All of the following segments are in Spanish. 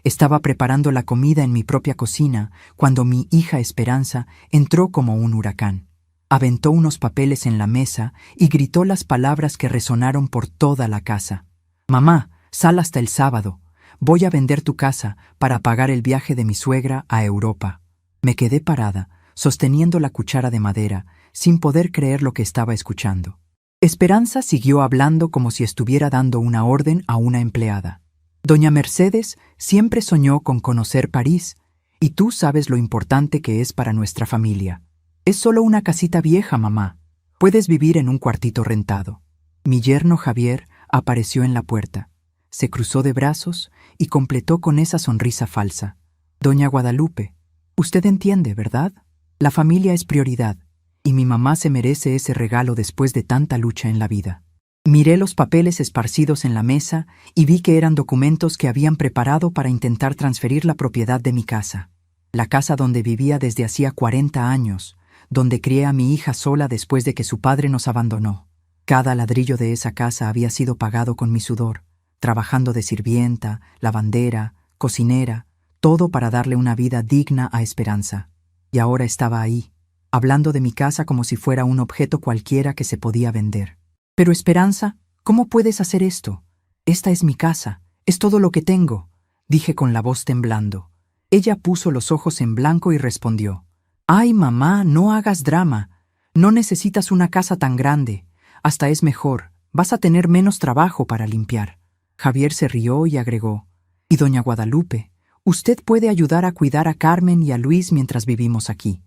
Estaba preparando la comida en mi propia cocina cuando mi hija Esperanza entró como un huracán. Aventó unos papeles en la mesa y gritó las palabras que resonaron por toda la casa. «Mamá, sal hasta el sábado. Voy a vender tu casa para pagar el viaje de mi suegra a Europa». Me quedé parada, sosteniendo la cuchara de madera, sin poder creer lo que estaba escuchando. Esperanza siguió hablando como si estuviera dando una orden a una empleada. «Doña Mercedes siempre soñó con conocer París, y tú sabes lo importante que es para nuestra familia. Es solo una casita vieja, mamá. Puedes vivir en un cuartito rentado». Mi yerno Javier apareció en la puerta. Se cruzó de brazos y completó con esa sonrisa falsa. «Doña Guadalupe, usted entiende, ¿verdad? La familia es prioridad, y mi mamá se merece ese regalo después de tanta lucha en la vida». Miré los papeles esparcidos en la mesa y vi que eran documentos que habían preparado para intentar transferir la propiedad de mi casa. La casa donde vivía desde hacía 40 años, donde crié a mi hija sola después de que su padre nos abandonó. Cada ladrillo de esa casa había sido pagado con mi sudor, trabajando de sirvienta, lavandera, cocinera, todo para darle una vida digna a Esperanza. Y ahora estaba ahí, hablando de mi casa como si fuera un objeto cualquiera que se podía vender. «Pero Esperanza, ¿cómo puedes hacer esto? Esta es mi casa, es todo lo que tengo», dije con la voz temblando. Ella puso los ojos en blanco y respondió: «Ay, mamá, no hagas drama. No necesitas una casa tan grande. Hasta es mejor, vas a tener menos trabajo para limpiar». Javier se rió y agregó: «Y doña Guadalupe, usted puede ayudar a cuidar a Carmen y a Luis mientras vivimos aquí.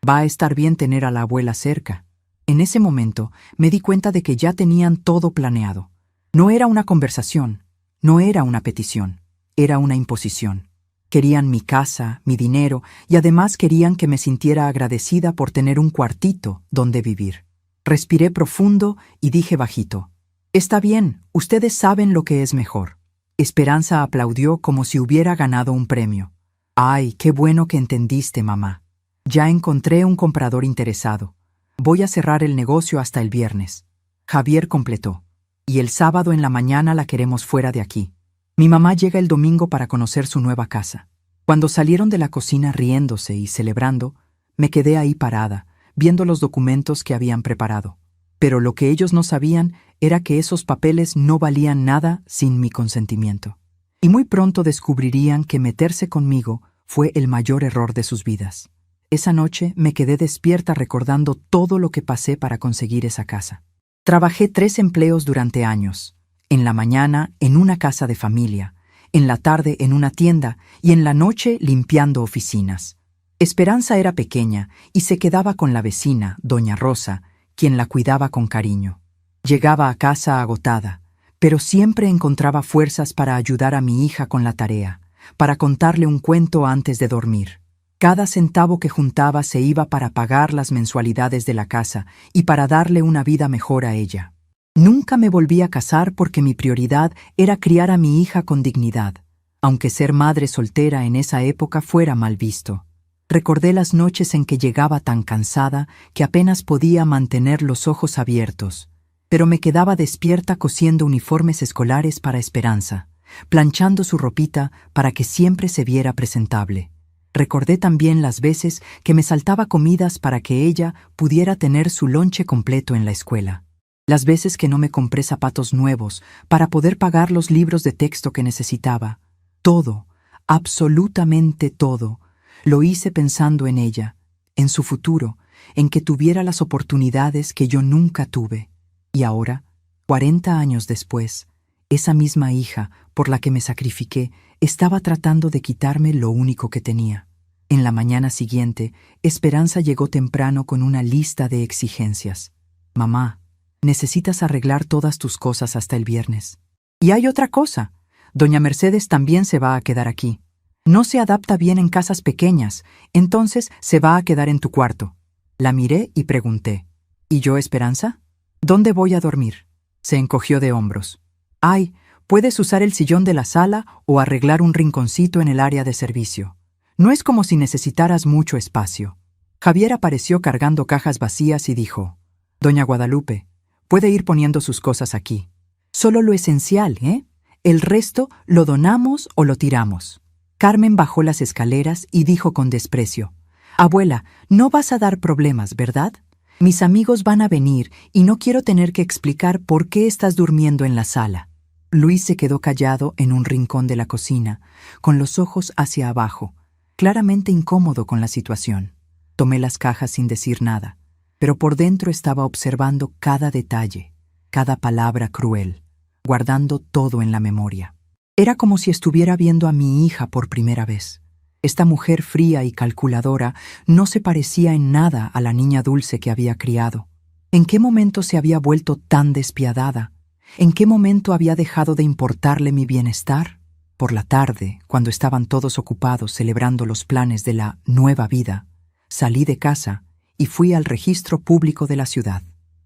Va a estar bien tener a la abuela cerca». En ese momento me di cuenta de que ya tenían todo planeado. No era una conversación, no era una petición, era una imposición. Querían mi casa, mi dinero, y además querían que me sintiera agradecida por tener un cuartito donde vivir. Respiré profundo y dije bajito: «Está bien, ustedes saben lo que es mejor». Esperanza aplaudió como si hubiera ganado un premio. «Ay, qué bueno que entendiste, mamá. Ya encontré un comprador interesado. Voy a cerrar el negocio hasta el viernes». Javier completó: «Y el sábado en la mañana la queremos fuera de aquí. Mi mamá llega el domingo para conocer su nueva casa». Cuando salieron de la cocina riéndose y celebrando, me quedé ahí parada, viendo los documentos que habían preparado. Pero lo que ellos no sabían era que esos papeles no valían nada sin mi consentimiento. Y muy pronto descubrirían que meterse conmigo fue el mayor error de sus vidas. Esa noche me quedé despierta recordando todo lo que pasé para conseguir esa casa. Trabajé 3 empleos durante años. En la mañana en una casa de familia, en la tarde en una tienda y en la noche limpiando oficinas. Esperanza era pequeña y se quedaba con la vecina, doña Rosa, quien la cuidaba con cariño. Llegaba a casa agotada, pero siempre encontraba fuerzas para ayudar a mi hija con la tarea, para contarle un cuento antes de dormir. Cada centavo que juntaba se iba para pagar las mensualidades de la casa y para darle una vida mejor a ella. Nunca me volví a casar porque mi prioridad era criar a mi hija con dignidad, aunque ser madre soltera en esa época fuera mal visto. Recordé las noches en que llegaba tan cansada que apenas podía mantener los ojos abiertos, pero me quedaba despierta cosiendo uniformes escolares para Esperanza, planchando su ropita para que siempre se viera presentable. Recordé también las veces que me saltaba comidas para que ella pudiera tener su lonche completo en la escuela. Las veces que no me compré zapatos nuevos para poder pagar los libros de texto que necesitaba. Todo, absolutamente todo, lo hice pensando en ella, en su futuro, en que tuviera las oportunidades que yo nunca tuve. Y ahora, 40 años después, esa misma hija por la que me sacrifiqué estaba tratando de quitarme lo único que tenía. En la mañana siguiente, Esperanza llegó temprano con una lista de exigencias. «Mamá, necesitas arreglar todas tus cosas hasta el viernes. Y hay otra cosa, doña Mercedes también se va a quedar aquí. No se adapta bien en casas pequeñas, entonces se va a quedar en tu cuarto». La miré y pregunté: «¿Y yo, Esperanza? ¿Dónde voy a dormir?». Se encogió de hombros. «Ay, puedes usar el sillón de la sala o arreglar un rinconcito en el área de servicio. No es como si necesitaras mucho espacio». Javier apareció cargando cajas vacías y dijo: «Doña Guadalupe, puede ir poniendo sus cosas aquí. Solo lo esencial, ¿eh? El resto lo donamos o lo tiramos». Carmen bajó las escaleras y dijo con desprecio: «Abuela, no vas a dar problemas, ¿verdad? Mis amigos van a venir y no quiero tener que explicar por qué estás durmiendo en la sala». Luis se quedó callado en un rincón de la cocina, con los ojos hacia abajo, claramente incómodo con la situación. Tomé las cajas sin decir nada, pero por dentro estaba observando cada detalle, cada palabra cruel, guardando todo en la memoria. Era como si estuviera viendo a mi hija por primera vez. Esta mujer fría y calculadora no se parecía en nada a la niña dulce que había criado. ¿En qué momento se había vuelto tan despiadada? ¿En qué momento había dejado de importarle mi bienestar? Por la tarde, cuando estaban todos ocupados celebrando los planes de la nueva vida, salí de casa y fui al registro público de la ciudad.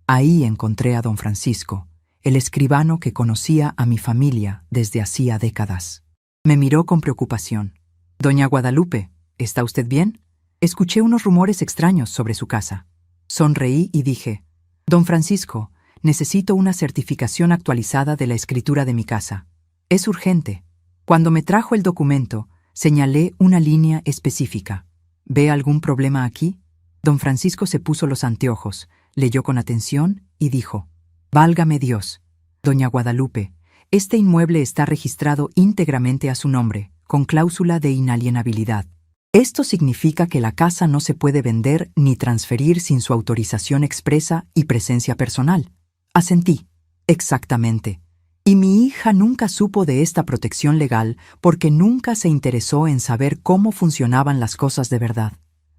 Ahí encontré a don Francisco, el escribano que conocía a mi familia desde hacía décadas. Me miró con preocupación. «Doña Guadalupe, ¿está usted bien? Escuché unos rumores extraños sobre su casa». Sonreí y dije: «Don Francisco, necesito una certificación actualizada de la escritura de mi casa. Es urgente». Cuando me trajo el documento, señalé una línea específica. «¿Ve algún problema aquí?». Don Francisco se puso los anteojos, leyó con atención y dijo: «Válgame Dios. Doña Guadalupe, este inmueble está registrado íntegramente a su nombre, con cláusula de inalienabilidad. Esto significa que la casa no se puede vender ni transferir sin su autorización expresa y presencia personal». Asentí. «Exactamente. Y mi hija nunca supo de esta protección legal porque nunca se interesó en saber cómo funcionaban las cosas de verdad».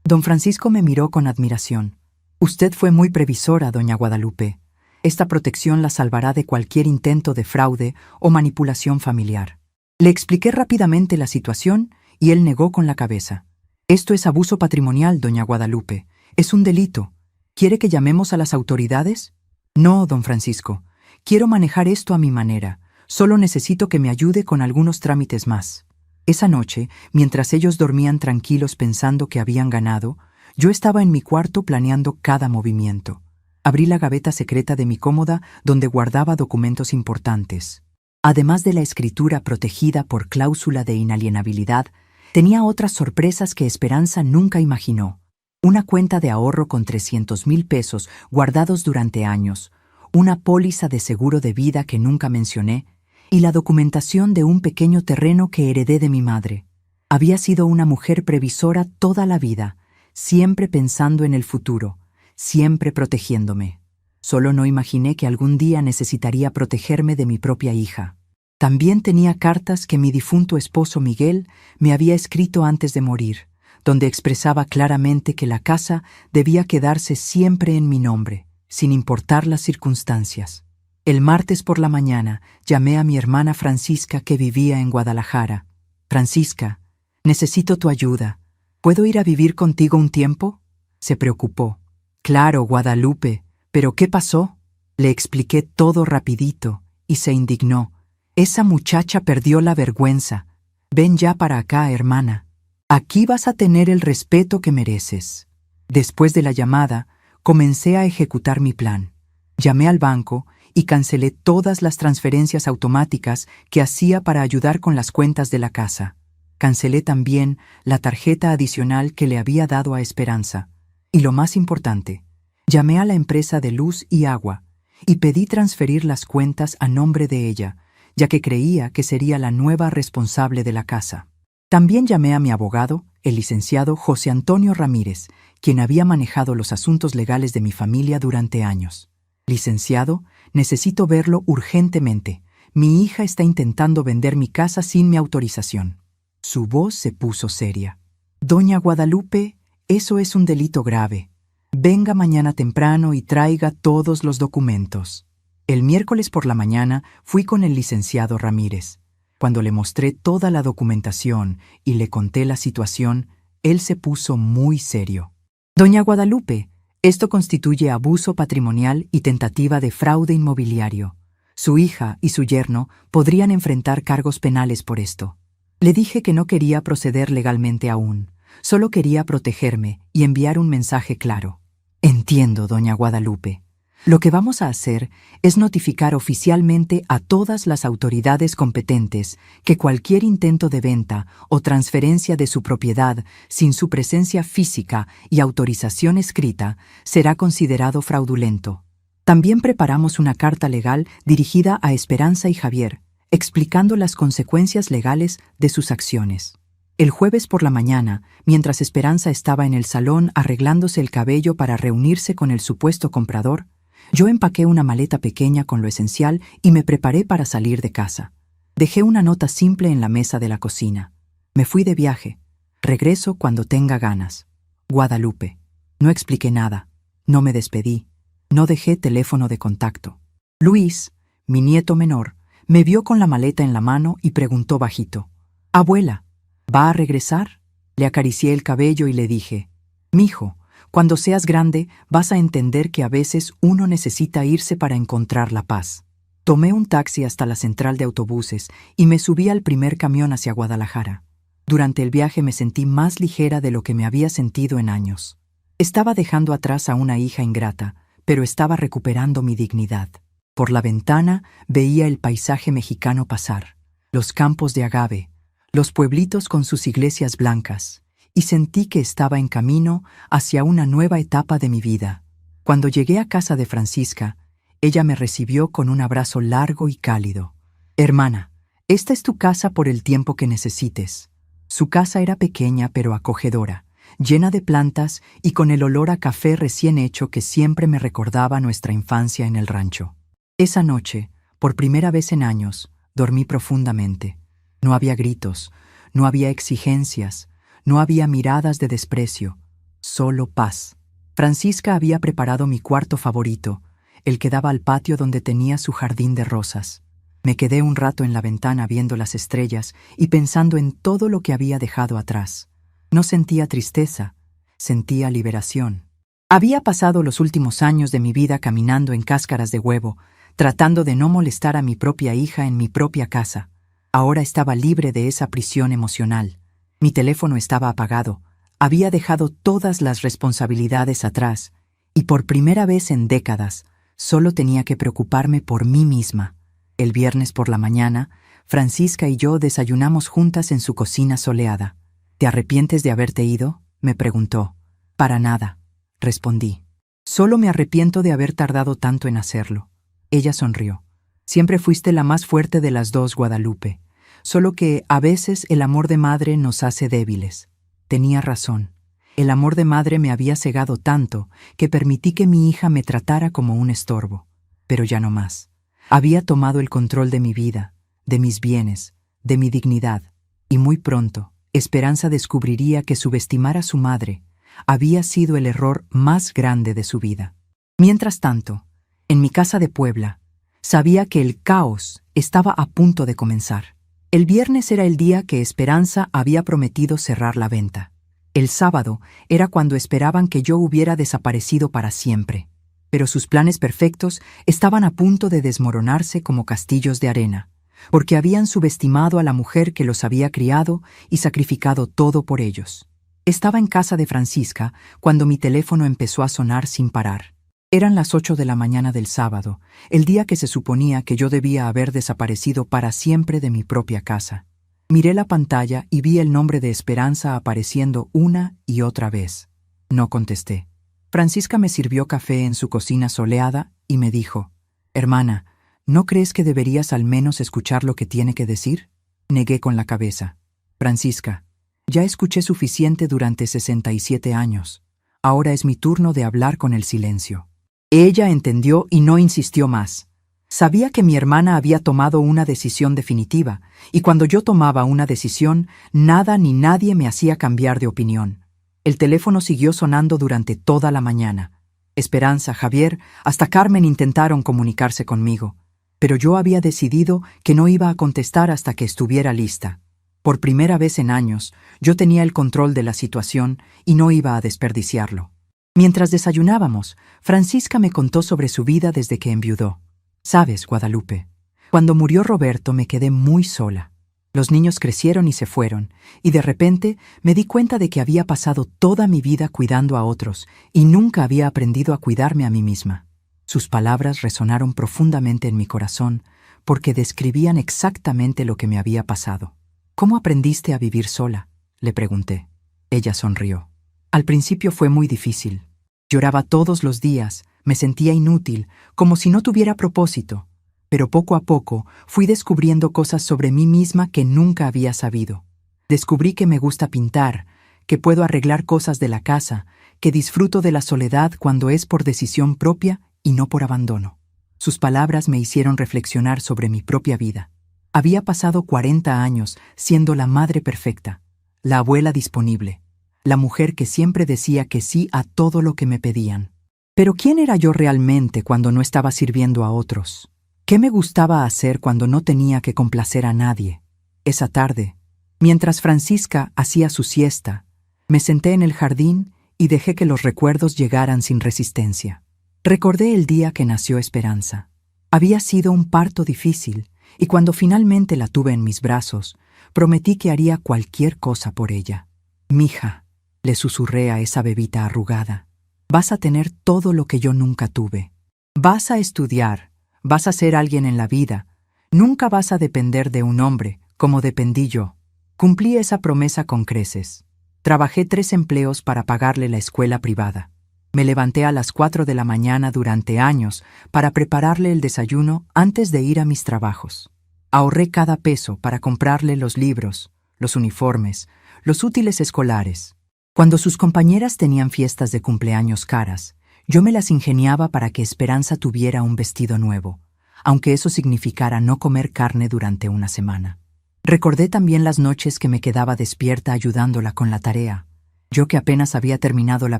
Don Francisco me miró con admiración. «Usted fue muy previsora, doña Guadalupe. Esta protección la salvará de cualquier intento de fraude o manipulación familiar». Le expliqué rápidamente la situación y él negó con la cabeza. «Esto es abuso patrimonial, doña Guadalupe. Es un delito. ¿Quiere que llamemos a las autoridades?». «No, don Francisco. Quiero manejar esto a mi manera. Solo necesito que me ayude con algunos trámites más». Esa noche, mientras ellos dormían tranquilos pensando que habían ganado, yo estaba en mi cuarto planeando cada movimiento. Abrí la gaveta secreta de mi cómoda donde guardaba documentos importantes. Además de la escritura protegida por cláusula de inalienabilidad, tenía otras sorpresas que Esperanza nunca imaginó. Una cuenta de ahorro con 300,000 pesos guardados durante años, una póliza de seguro de vida que nunca mencioné, y la documentación de un pequeño terreno que heredé de mi madre. Había sido una mujer previsora toda la vida, siempre pensando en el futuro, siempre protegiéndome. Solo no imaginé que algún día necesitaría protegerme de mi propia hija. También tenía cartas que mi difunto esposo Miguel me había escrito antes de morir, donde expresaba claramente que la casa debía quedarse siempre en mi nombre, sin importar las circunstancias. El martes por la mañana llamé a mi hermana Francisca que vivía en Guadalajara. «Francisca, necesito tu ayuda. ¿Puedo ir a vivir contigo un tiempo?». Se preocupó. «Claro, Guadalupe, ¿pero qué pasó?». Le expliqué todo rapidito y se indignó. «Esa muchacha perdió la vergüenza. Ven ya para acá, hermana. Aquí vas a tener el respeto que mereces». Después de la llamada, comencé a ejecutar mi plan. Llamé al banco y cancelé todas las transferencias automáticas que hacía para ayudar con las cuentas de la casa. Cancelé también la tarjeta adicional que le había dado a Esperanza. Y lo más importante, llamé a la empresa de luz y agua y pedí transferir las cuentas a nombre de ella, ya que creía que sería la nueva responsable de la casa. También llamé a mi abogado, el licenciado José Antonio Ramírez, quien había manejado los asuntos legales de mi familia durante años. «Licenciado, necesito verlo urgentemente. Mi hija está intentando vender mi casa sin mi autorización». Su voz se puso seria. «Doña Guadalupe, eso es un delito grave. Venga mañana temprano y traiga todos los documentos». El miércoles por la mañana fui con el licenciado Ramírez. Cuando le mostré toda la documentación y le conté la situación, él se puso muy serio. «Doña Guadalupe, esto constituye abuso patrimonial y tentativa de fraude inmobiliario. Su hija y su yerno podrían enfrentar cargos penales por esto». Le dije que no quería proceder legalmente aún, solo quería protegerme y enviar un mensaje claro. «Entiendo, doña Guadalupe. Lo que vamos a hacer es notificar oficialmente a todas las autoridades competentes que cualquier intento de venta o transferencia de su propiedad sin su presencia física y autorización escrita será considerado fraudulento. También preparamos una carta legal dirigida a Esperanza y Javier, explicando las consecuencias legales de sus acciones. El jueves por la mañana, mientras Esperanza estaba en el salón arreglándose el cabello para reunirse con el supuesto comprador, yo empaqué una maleta pequeña con lo esencial y me preparé para salir de casa. Dejé una nota simple en la mesa de la cocina. Me fui de viaje. Regreso cuando tenga ganas. Guadalupe. No expliqué nada. No me despedí. No dejé teléfono de contacto. Luis, mi nieto menor, me vio con la maleta en la mano y preguntó bajito: «Abuela, ¿va a regresar?». Le acaricié el cabello y le dije: «Mijo, cuando seas grande vas a entender que a veces uno necesita irse para encontrar la paz». Tomé un taxi hasta la central de autobuses y me subí al primer camión hacia Guadalajara. Durante el viaje me sentí más ligera de lo que me había sentido en años. Estaba dejando atrás a una hija ingrata, pero estaba recuperando mi dignidad. Por la ventana veía el paisaje mexicano pasar, los campos de agave, los pueblitos con sus iglesias blancas, y sentí que estaba en camino hacia una nueva etapa de mi vida. Cuando llegué a casa de Francisca, ella me recibió con un abrazo largo y cálido. «Hermana, esta es tu casa por el tiempo que necesites». Su casa era pequeña pero acogedora, llena de plantas y con el olor a café recién hecho que siempre me recordaba nuestra infancia en el rancho. Esa noche, por primera vez en años, dormí profundamente. No había gritos, no había exigencias, no había miradas de desprecio, solo paz. Francisca había preparado mi cuarto favorito, el que daba al patio donde tenía su jardín de rosas. Me quedé un rato en la ventana viendo las estrellas y pensando en todo lo que había dejado atrás. No sentía tristeza, sentía liberación. Había pasado los últimos años de mi vida caminando en cáscaras de huevo, tratando de no molestar a mi propia hija en mi propia casa. Ahora estaba libre de esa prisión emocional. Mi teléfono estaba apagado, había dejado todas las responsabilidades atrás, y por primera vez en décadas, solo tenía que preocuparme por mí misma. El viernes por la mañana, Francisca y yo desayunamos juntas en su cocina soleada. «¿Te arrepientes de haberte ido?», me preguntó. «Para nada», respondí. «Solo me arrepiento de haber tardado tanto en hacerlo». Ella sonrió. «Siempre fuiste la más fuerte de las dos, Guadalupe. Solo que a veces el amor de madre nos hace débiles». Tenía razón. El amor de madre me había cegado tanto que permití que mi hija me tratara como un estorbo. Pero ya no más. Había tomado el control de mi vida, de mis bienes, de mi dignidad, y muy pronto Esperanza descubriría que subestimar a su madre había sido el error más grande de su vida. Mientras tanto, en mi casa de Puebla, sabía que el caos estaba a punto de comenzar. El viernes era el día que Esperanza había prometido cerrar la venta. El sábado era cuando esperaban que yo hubiera desaparecido para siempre. Pero sus planes perfectos estaban a punto de desmoronarse como castillos de arena, porque habían subestimado a la mujer que los había criado y sacrificado todo por ellos. Estaba en casa de Francisca cuando mi teléfono empezó a sonar sin parar. Eran las 8 de la mañana del sábado, el día que se suponía que yo debía haber desaparecido para siempre de mi propia casa. Miré la pantalla y vi el nombre de Esperanza apareciendo una y otra vez. No contesté. Francisca me sirvió café en su cocina soleada y me dijo: «Hermana, ¿no crees que deberías al menos escuchar lo que tiene que decir?». Negué con la cabeza. «Francisca, ya escuché suficiente durante 67 años. Ahora es mi turno de hablar con el silencio». Ella entendió y no insistió más. Sabía que mi hermana había tomado una decisión definitiva, y cuando yo tomaba una decisión, nada ni nadie me hacía cambiar de opinión. El teléfono siguió sonando durante toda la mañana. Esperanza, Javier, hasta Carmen intentaron comunicarse conmigo, pero yo había decidido que no iba a contestar hasta que estuviera lista. Por primera vez en años, yo tenía el control de la situación y no iba a desperdiciarlo. Mientras desayunábamos, Francisca me contó sobre su vida desde que enviudó. «Sabes, Guadalupe, cuando murió Roberto me quedé muy sola. Los niños crecieron y se fueron, y de repente me di cuenta de que había pasado toda mi vida cuidando a otros y nunca había aprendido a cuidarme a mí misma. Sus palabras resonaron profundamente en mi corazón porque describían exactamente lo que me había pasado. ¿Cómo aprendiste a vivir sola?, le pregunté. Ella sonrió. Al principio fue muy difícil. Lloraba todos los días, me sentía inútil, como si no tuviera propósito. Pero poco a poco fui descubriendo cosas sobre mí misma que nunca había sabido. Descubrí que me gusta pintar, que puedo arreglar cosas de la casa, que disfruto de la soledad cuando es por decisión propia y no por abandono. Sus palabras me hicieron reflexionar sobre mi propia vida. Había pasado 40 años siendo la madre perfecta, la abuela disponible, la mujer que siempre decía que sí a todo lo que me pedían. Pero ¿quién era yo realmente cuando no estaba sirviendo a otros? ¿Qué me gustaba hacer cuando no tenía que complacer a nadie? Esa tarde, mientras Francisca hacía su siesta, me senté en el jardín y dejé que los recuerdos llegaran sin resistencia. Recordé el día que nació Esperanza. Había sido un parto difícil, y cuando finalmente la tuve en mis brazos, prometí que haría cualquier cosa por ella. «Mija», le susurré a esa bebita arrugada, «vas a tener todo lo que yo nunca tuve. Vas a estudiar, vas a ser alguien en la vida. Nunca vas a depender de un hombre, como dependí yo». Cumplí esa promesa con creces. Trabajé 3 empleos para pagarle la escuela privada. Me levanté a las 4 de la mañana durante años para prepararle el desayuno antes de ir a mis trabajos. Ahorré cada peso para comprarle los libros, los uniformes, los útiles escolares. Cuando sus compañeras tenían fiestas de cumpleaños caras, yo me las ingeniaba para que Esperanza tuviera un vestido nuevo, aunque eso significara no comer carne durante una semana. Recordé también las noches que me quedaba despierta ayudándola con la tarea. Yo, que apenas había terminado la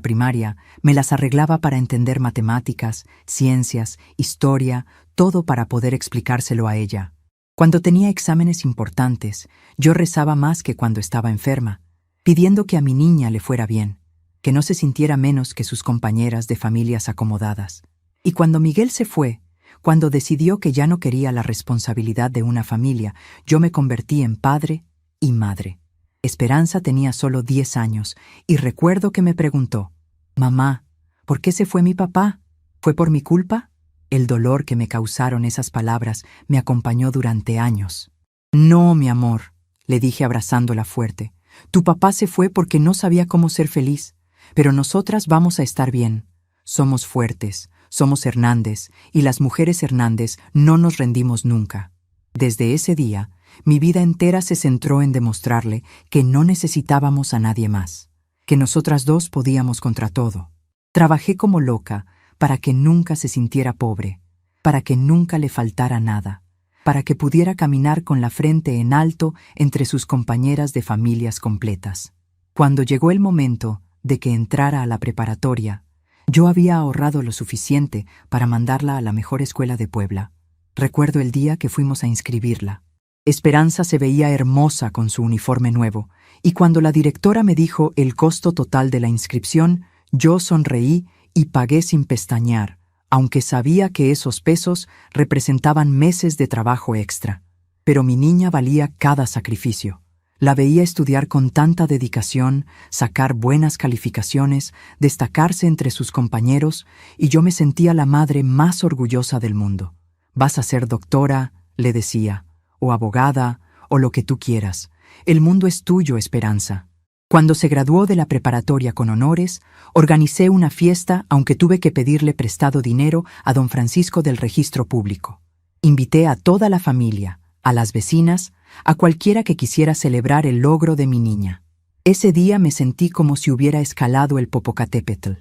primaria, me las arreglaba para entender matemáticas, ciencias, historia, todo para poder explicárselo a ella. Cuando tenía exámenes importantes, yo rezaba más que cuando estaba enferma, pidiendo que a mi niña le fuera bien, que no se sintiera menos que sus compañeras de familias acomodadas. Y cuando Miguel se fue, cuando decidió que ya no quería la responsabilidad de una familia, yo me convertí en padre y madre. Esperanza tenía solo 10 años y recuerdo que me preguntó: «Mamá, ¿por qué se fue mi papá? ¿Fue por mi culpa?». El dolor que me causaron esas palabras me acompañó durante años. «No, mi amor», le dije abrazándola fuerte, «tu papá se fue porque no sabía cómo ser feliz, pero nosotras vamos a estar bien. Somos fuertes, somos Hernández, y las mujeres Hernández no nos rendimos nunca». Desde ese día, mi vida entera se centró en demostrarle que no necesitábamos a nadie más, que nosotras dos podíamos contra todo. Trabajé como loca para que nunca se sintiera pobre, para que nunca le faltara nada, para que pudiera caminar con la frente en alto entre sus compañeras de familias completas. Cuando llegó el momento de que entrara a la preparatoria, yo había ahorrado lo suficiente para mandarla a la mejor escuela de Puebla. Recuerdo el día que fuimos a inscribirla. Esperanza se veía hermosa con su uniforme nuevo, y cuando la directora me dijo el costo total de la inscripción, yo sonreí y pagué sin pestañear, aunque sabía que esos pesos representaban meses de trabajo extra. Pero mi niña valía cada sacrificio. La veía estudiar con tanta dedicación, sacar buenas calificaciones, destacarse entre sus compañeros, y yo me sentía la madre más orgullosa del mundo. «Vas a ser doctora», le decía, «o abogada, o lo que tú quieras. El mundo es tuyo, Esperanza». Cuando se graduó de la preparatoria con honores, organicé una fiesta, aunque tuve que pedirle prestado dinero a don Francisco del Registro Público. Invité a toda la familia, a las vecinas, a cualquiera que quisiera celebrar el logro de mi niña. Ese día me sentí como si hubiera escalado el Popocatépetl.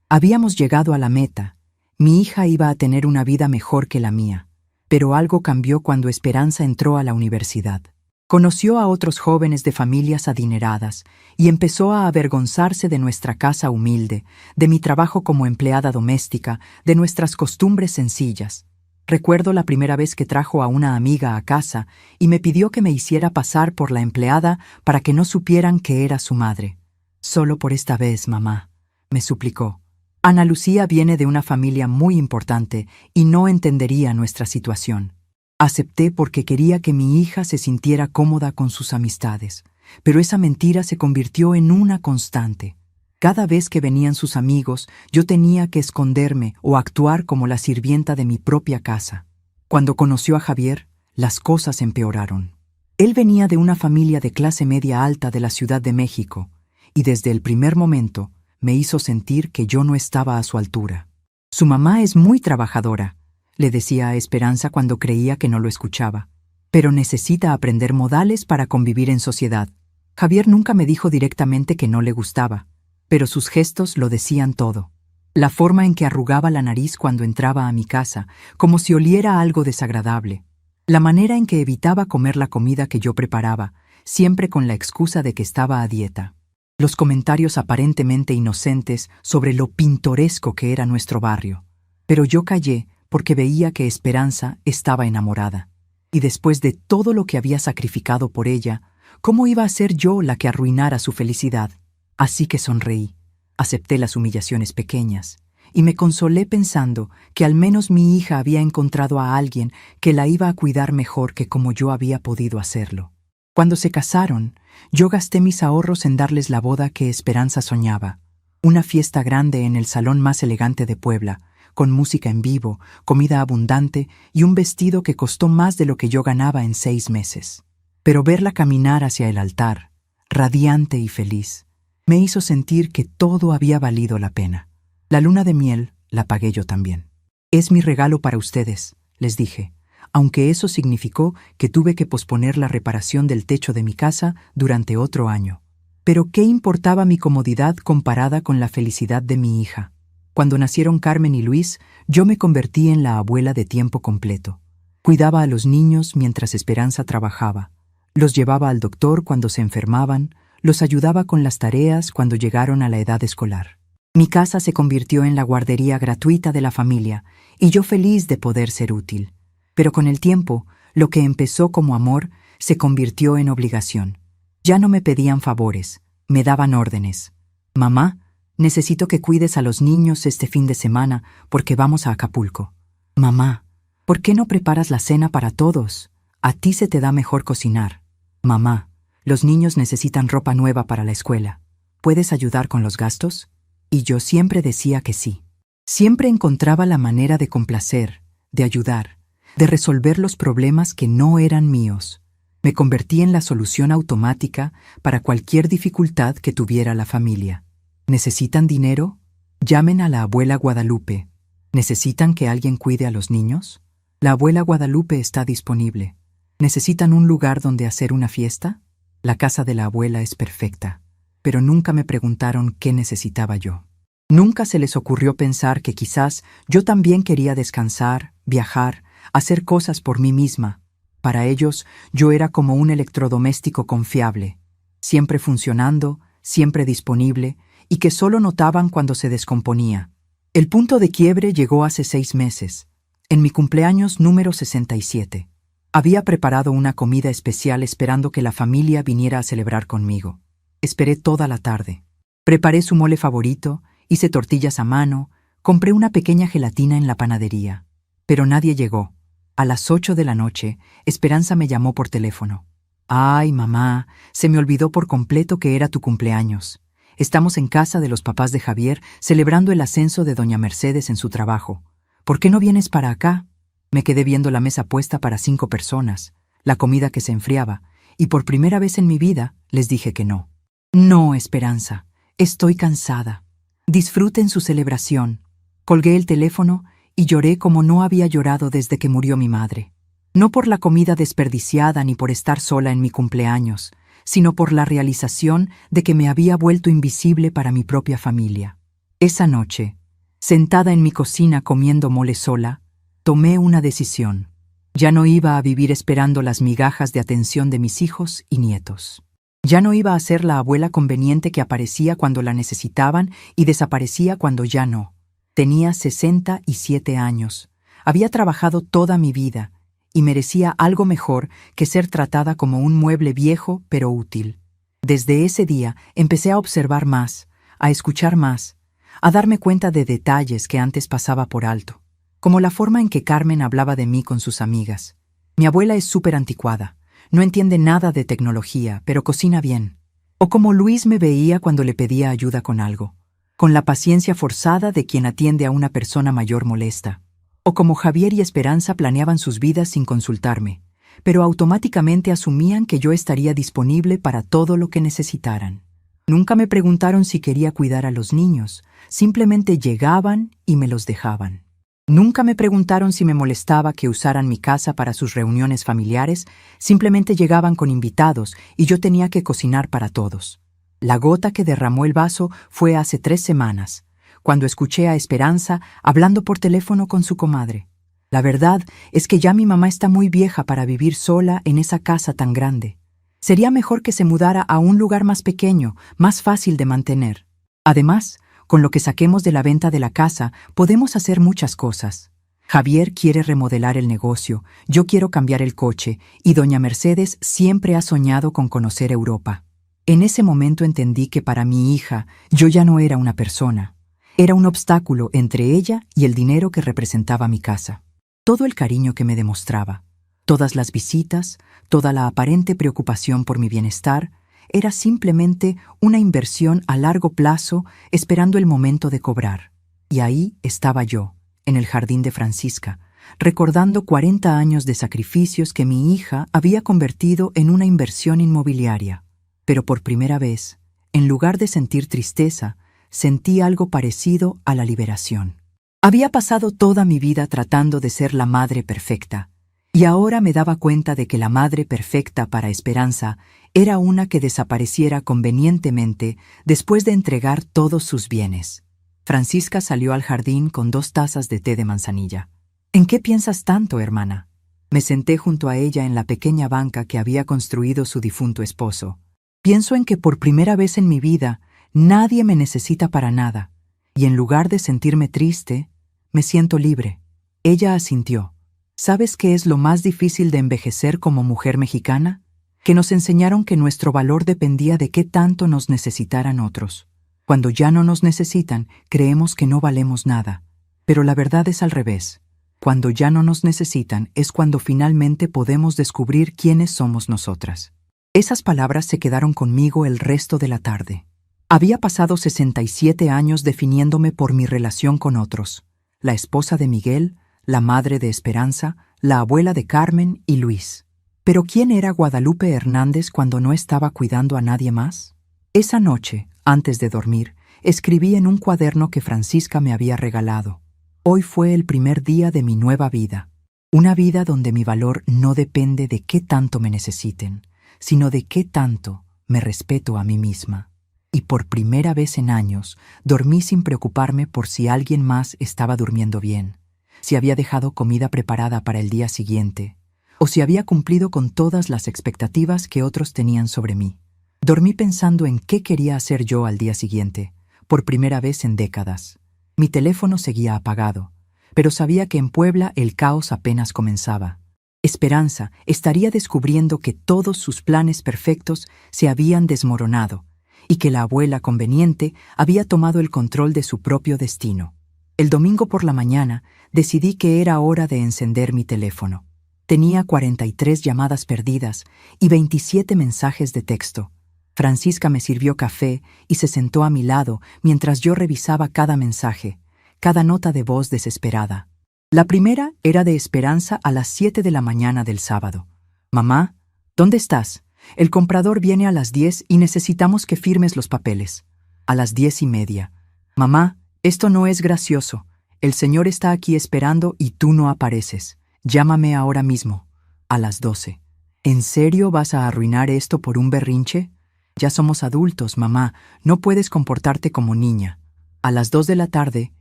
Habíamos llegado a la meta. Mi hija iba a tener una vida mejor que la mía. Pero algo cambió cuando Esperanza entró a la universidad. Conoció a otros jóvenes de familias adineradas y empezó a avergonzarse de nuestra casa humilde, de mi trabajo como empleada doméstica, de nuestras costumbres sencillas. Recuerdo la primera vez que trajo a una amiga a casa y me pidió que me hiciera pasar por la empleada para que no supieran que era su madre. «Solo por esta vez, mamá», me suplicó. Ana Lucía viene de una familia muy importante y no entendería nuestra situación. Acepté porque quería que mi hija se sintiera cómoda con sus amistades, pero esa mentira se convirtió en una constante. Cada vez que venían sus amigos, yo tenía que esconderme o actuar como la sirvienta de mi propia casa. Cuando conoció a Javier, las cosas empeoraron. Él venía de una familia de clase media alta de la Ciudad de México, y desde el primer momento me hizo sentir que yo no estaba a su altura. Su mamá es muy trabajadora, le decía a Esperanza cuando creía que no lo escuchaba, pero necesita aprender modales para convivir en sociedad. Javier nunca me dijo directamente que no le gustaba, pero sus gestos lo decían todo. La forma en que arrugaba la nariz cuando entraba a mi casa, como si oliera algo desagradable. La manera en que evitaba comer la comida que yo preparaba, siempre con la excusa de que estaba a dieta. Los comentarios aparentemente inocentes sobre lo pintoresco que era nuestro barrio. Pero yo callé porque veía que Esperanza estaba enamorada. Y después de todo lo que había sacrificado por ella, ¿cómo iba a ser yo la que arruinara su felicidad? Así que sonreí, acepté las humillaciones pequeñas, y me consolé pensando que al menos mi hija había encontrado a alguien que la iba a cuidar mejor que como yo había podido hacerlo. Cuando se casaron, yo gasté mis ahorros en darles la boda que Esperanza soñaba, una fiesta grande en el salón más elegante de Puebla, con música en vivo, comida abundante y un vestido que costó más de lo que yo ganaba en 6 meses. Pero verla caminar hacia el altar, radiante y feliz, me hizo sentir que todo había valido la pena. La luna de miel la pagué yo también. Es mi regalo para ustedes, les dije, aunque eso significó que tuve que posponer la reparación del techo de mi casa durante otro año. Pero ¿qué importaba mi comodidad comparada con la felicidad de mi hija? Cuando nacieron Carmen y Luis, yo me convertí en la abuela de tiempo completo. Cuidaba a los niños mientras Esperanza trabajaba. Los llevaba al doctor cuando se enfermaban, los ayudaba con las tareas cuando llegaron a la edad escolar. Mi casa se convirtió en la guardería gratuita de la familia, y yo feliz de poder ser útil. Pero con el tiempo, lo que empezó como amor se convirtió en obligación. Ya no me pedían favores, me daban órdenes. Mamá, necesito que cuides a los niños este fin de semana porque vamos a Acapulco. Mamá, ¿por qué no preparas la cena para todos? A ti se te da mejor cocinar. Mamá, los niños necesitan ropa nueva para la escuela. ¿Puedes ayudar con los gastos? Y yo siempre decía que sí. Siempre encontraba la manera de complacer, de ayudar, de resolver los problemas que no eran míos. Me convertí en la solución automática para cualquier dificultad que tuviera la familia. ¿Necesitan dinero? Llamen a la abuela Guadalupe. ¿Necesitan que alguien cuide a los niños? La abuela Guadalupe está disponible. ¿Necesitan un lugar donde hacer una fiesta? La casa de la abuela es perfecta, pero nunca me preguntaron qué necesitaba yo. Nunca se les ocurrió pensar que quizás yo también quería descansar, viajar, hacer cosas por mí misma. Para ellos, yo era como un electrodoméstico confiable, siempre funcionando, siempre disponible, y que solo notaban cuando se descomponía. El punto de quiebre llegó hace 6 meses, en mi cumpleaños número 67. Había preparado una comida especial esperando que la familia viniera a celebrar conmigo. Esperé toda la tarde. Preparé su mole favorito, hice tortillas a mano, compré una pequeña gelatina en la panadería. Pero nadie llegó. A las 8 de la noche, Esperanza me llamó por teléfono. «Ay, mamá, se me olvidó por completo que era tu cumpleaños. Estamos en casa de los papás de Javier celebrando el ascenso de doña Mercedes en su trabajo. ¿Por qué no vienes para acá?» Me quedé viendo la mesa puesta para 5 personas, la comida que se enfriaba, y por primera vez en mi vida les dije que no. «No, Esperanza, estoy cansada. Disfruten su celebración». Colgué el teléfono y lloré como no había llorado desde que murió mi madre. No por la comida desperdiciada ni por estar sola en mi cumpleaños, sino por la realización de que me había vuelto invisible para mi propia familia. Esa noche, sentada en mi cocina comiendo mole sola, tomé una decisión. Ya no iba a vivir esperando las migajas de atención de mis hijos y nietos. Ya no iba a ser la abuela conveniente que aparecía cuando la necesitaban y desaparecía cuando ya no. Tenía 67 años. Había trabajado toda mi vida y merecía algo mejor que ser tratada como un mueble viejo pero útil. Desde ese día empecé a observar más, a escuchar más, a darme cuenta de detalles que antes pasaba por alto, como la forma en que Carmen hablaba de mí con sus amigas. Mi abuela es súper anticuada, no entiende nada de tecnología, pero cocina bien. O como Luis me veía cuando le pedía ayuda con algo, con la paciencia forzada de quien atiende a una persona mayor molesta. O como Javier y Esperanza planeaban sus vidas sin consultarme, pero automáticamente asumían que yo estaría disponible para todo lo que necesitaran. Nunca me preguntaron si quería cuidar a los niños, simplemente llegaban y me los dejaban. Nunca me preguntaron si me molestaba que usaran mi casa para sus reuniones familiares, simplemente llegaban con invitados y yo tenía que cocinar para todos. La gota que derramó el vaso fue hace 3 semanas, cuando escuché a Esperanza hablando por teléfono con su comadre. La verdad es que ya mi mamá está muy vieja para vivir sola en esa casa tan grande. Sería mejor que se mudara a un lugar más pequeño, más fácil de mantener. Además, con lo que saquemos de la venta de la casa, podemos hacer muchas cosas. Javier quiere remodelar el negocio, yo quiero cambiar el coche, y doña Mercedes siempre ha soñado con conocer Europa. En ese momento entendí que para mi hija, yo ya no era una persona. Era un obstáculo entre ella y el dinero que representaba mi casa. Todo el cariño que me demostraba, todas las visitas, toda la aparente preocupación por mi bienestar, era simplemente una inversión a largo plazo esperando el momento de cobrar. Y ahí estaba yo, en el jardín de Francisca, recordando 40 años de sacrificios que mi hija había convertido en una inversión inmobiliaria. Pero por primera vez, en lugar de sentir tristeza, sentí algo parecido a la liberación. Había pasado toda mi vida tratando de ser la madre perfecta, y ahora me daba cuenta de que la madre perfecta para Esperanza era una que desapareciera convenientemente después de entregar todos sus bienes. Francisca salió al jardín con 2 tazas de té de manzanilla. ¿En qué piensas tanto, hermana? Me senté junto a ella en la pequeña banca que había construido su difunto esposo. Pienso en que por primera vez en mi vida nadie me necesita para nada, y en lugar de sentirme triste, me siento libre. Ella asintió. ¿Sabes qué es lo más difícil de envejecer como mujer mexicana? Que nos enseñaron que nuestro valor dependía de qué tanto nos necesitaran otros. Cuando ya no nos necesitan, creemos que no valemos nada. Pero la verdad es al revés. Cuando ya no nos necesitan es cuando finalmente podemos descubrir quiénes somos nosotras. Esas palabras se quedaron conmigo el resto de la tarde. Había pasado 67 años definiéndome por mi relación con otros. La esposa de Miguel, la madre de Esperanza, la abuela de Carmen y Luis. ¿Pero quién era Guadalupe Hernández cuando no estaba cuidando a nadie más? Esa noche, antes de dormir, escribí en un cuaderno que Francisca me había regalado. Hoy fue el primer día de mi nueva vida. Una vida donde mi valor no depende de qué tanto me necesiten, sino de qué tanto me respeto a mí misma. Y por primera vez en años, dormí sin preocuparme por si alguien más estaba durmiendo bien, si había dejado comida preparada para el día siguiente, o si había cumplido con todas las expectativas que otros tenían sobre mí. Dormí pensando en qué quería hacer yo al día siguiente, por primera vez en décadas. Mi teléfono seguía apagado, pero sabía que en Puebla el caos apenas comenzaba. Esperanza estaría descubriendo que todos sus planes perfectos se habían desmoronado y que la abuela conveniente había tomado el control de su propio destino. El domingo por la mañana decidí que era hora de encender mi teléfono. Tenía 43 llamadas perdidas y 27 mensajes de texto. Francisca me sirvió café y se sentó a mi lado mientras yo revisaba cada mensaje, cada nota de voz desesperada. La primera era de Esperanza a las 7 de la mañana del sábado. «Mamá, ¿dónde estás? El comprador viene a las 10 y necesitamos que firmes los papeles». A las 10:30. «Mamá, esto no es gracioso. El señor está aquí esperando y tú no apareces. Llámame ahora mismo». A las 12. «¿En serio vas a arruinar esto por un berrinche? Ya somos adultos, mamá. No puedes comportarte como niña». A las 2 de la tarde,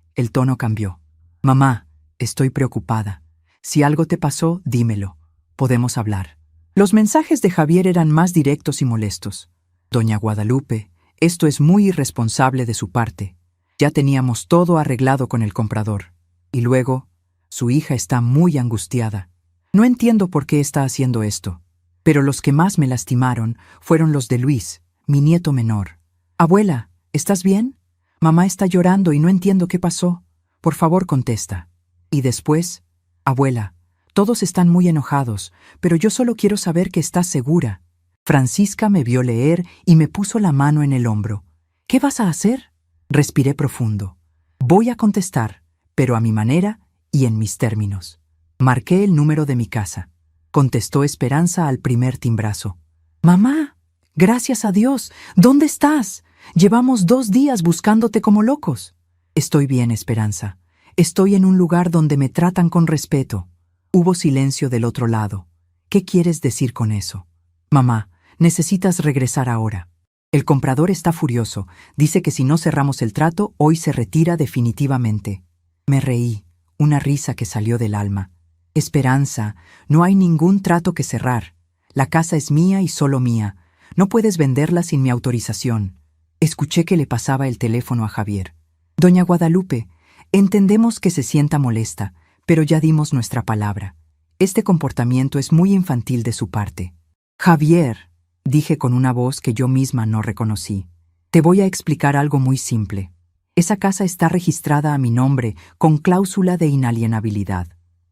el tono cambió. «Mamá, estoy preocupada. Si algo te pasó, dímelo. Podemos hablar». Los mensajes de Javier eran más directos y molestos. «Doña Guadalupe, esto es muy irresponsable de su parte. Ya teníamos todo arreglado con el comprador. Y luego, su hija está muy angustiada. No entiendo por qué está haciendo esto. Pero los que más me lastimaron fueron los de Luis, mi nieto menor. Abuela, ¿estás bien? Mamá está llorando y no entiendo qué pasó. Por favor, contesta». Y después, «Abuela, todos están muy enojados, pero yo solo quiero saber que estás segura. Francisca me vio leer y me puso la mano en el hombro. ¿Qué vas a hacer? Respiré profundo. Voy a contestar, pero a mi manera y en mis términos. Marqué el número de mi casa. Contestó Esperanza al primer timbrazo. Mamá, gracias a Dios, ¿dónde estás? Llevamos 2 días buscándote como locos. Estoy bien, Esperanza. Estoy en un lugar donde me tratan con respeto. Hubo silencio del otro lado. ¿Qué quieres decir con eso? Mamá, necesitas regresar ahora. El comprador está furioso. Dice que si no cerramos el trato, hoy se retira definitivamente. Me reí, una risa que salió del alma. Esperanza, no hay ningún trato que cerrar. La casa es mía y solo mía. No puedes venderla sin mi autorización. Escuché que le pasaba el teléfono a Javier. Doña Guadalupe, entendemos que se sienta molesta, pero ya dimos nuestra palabra. Este comportamiento es muy infantil de su parte. Javier, dije con una voz que yo misma no reconocí, te voy a explicar algo muy simple. Esa casa está registrada a mi nombre con cláusula de inalienabilidad.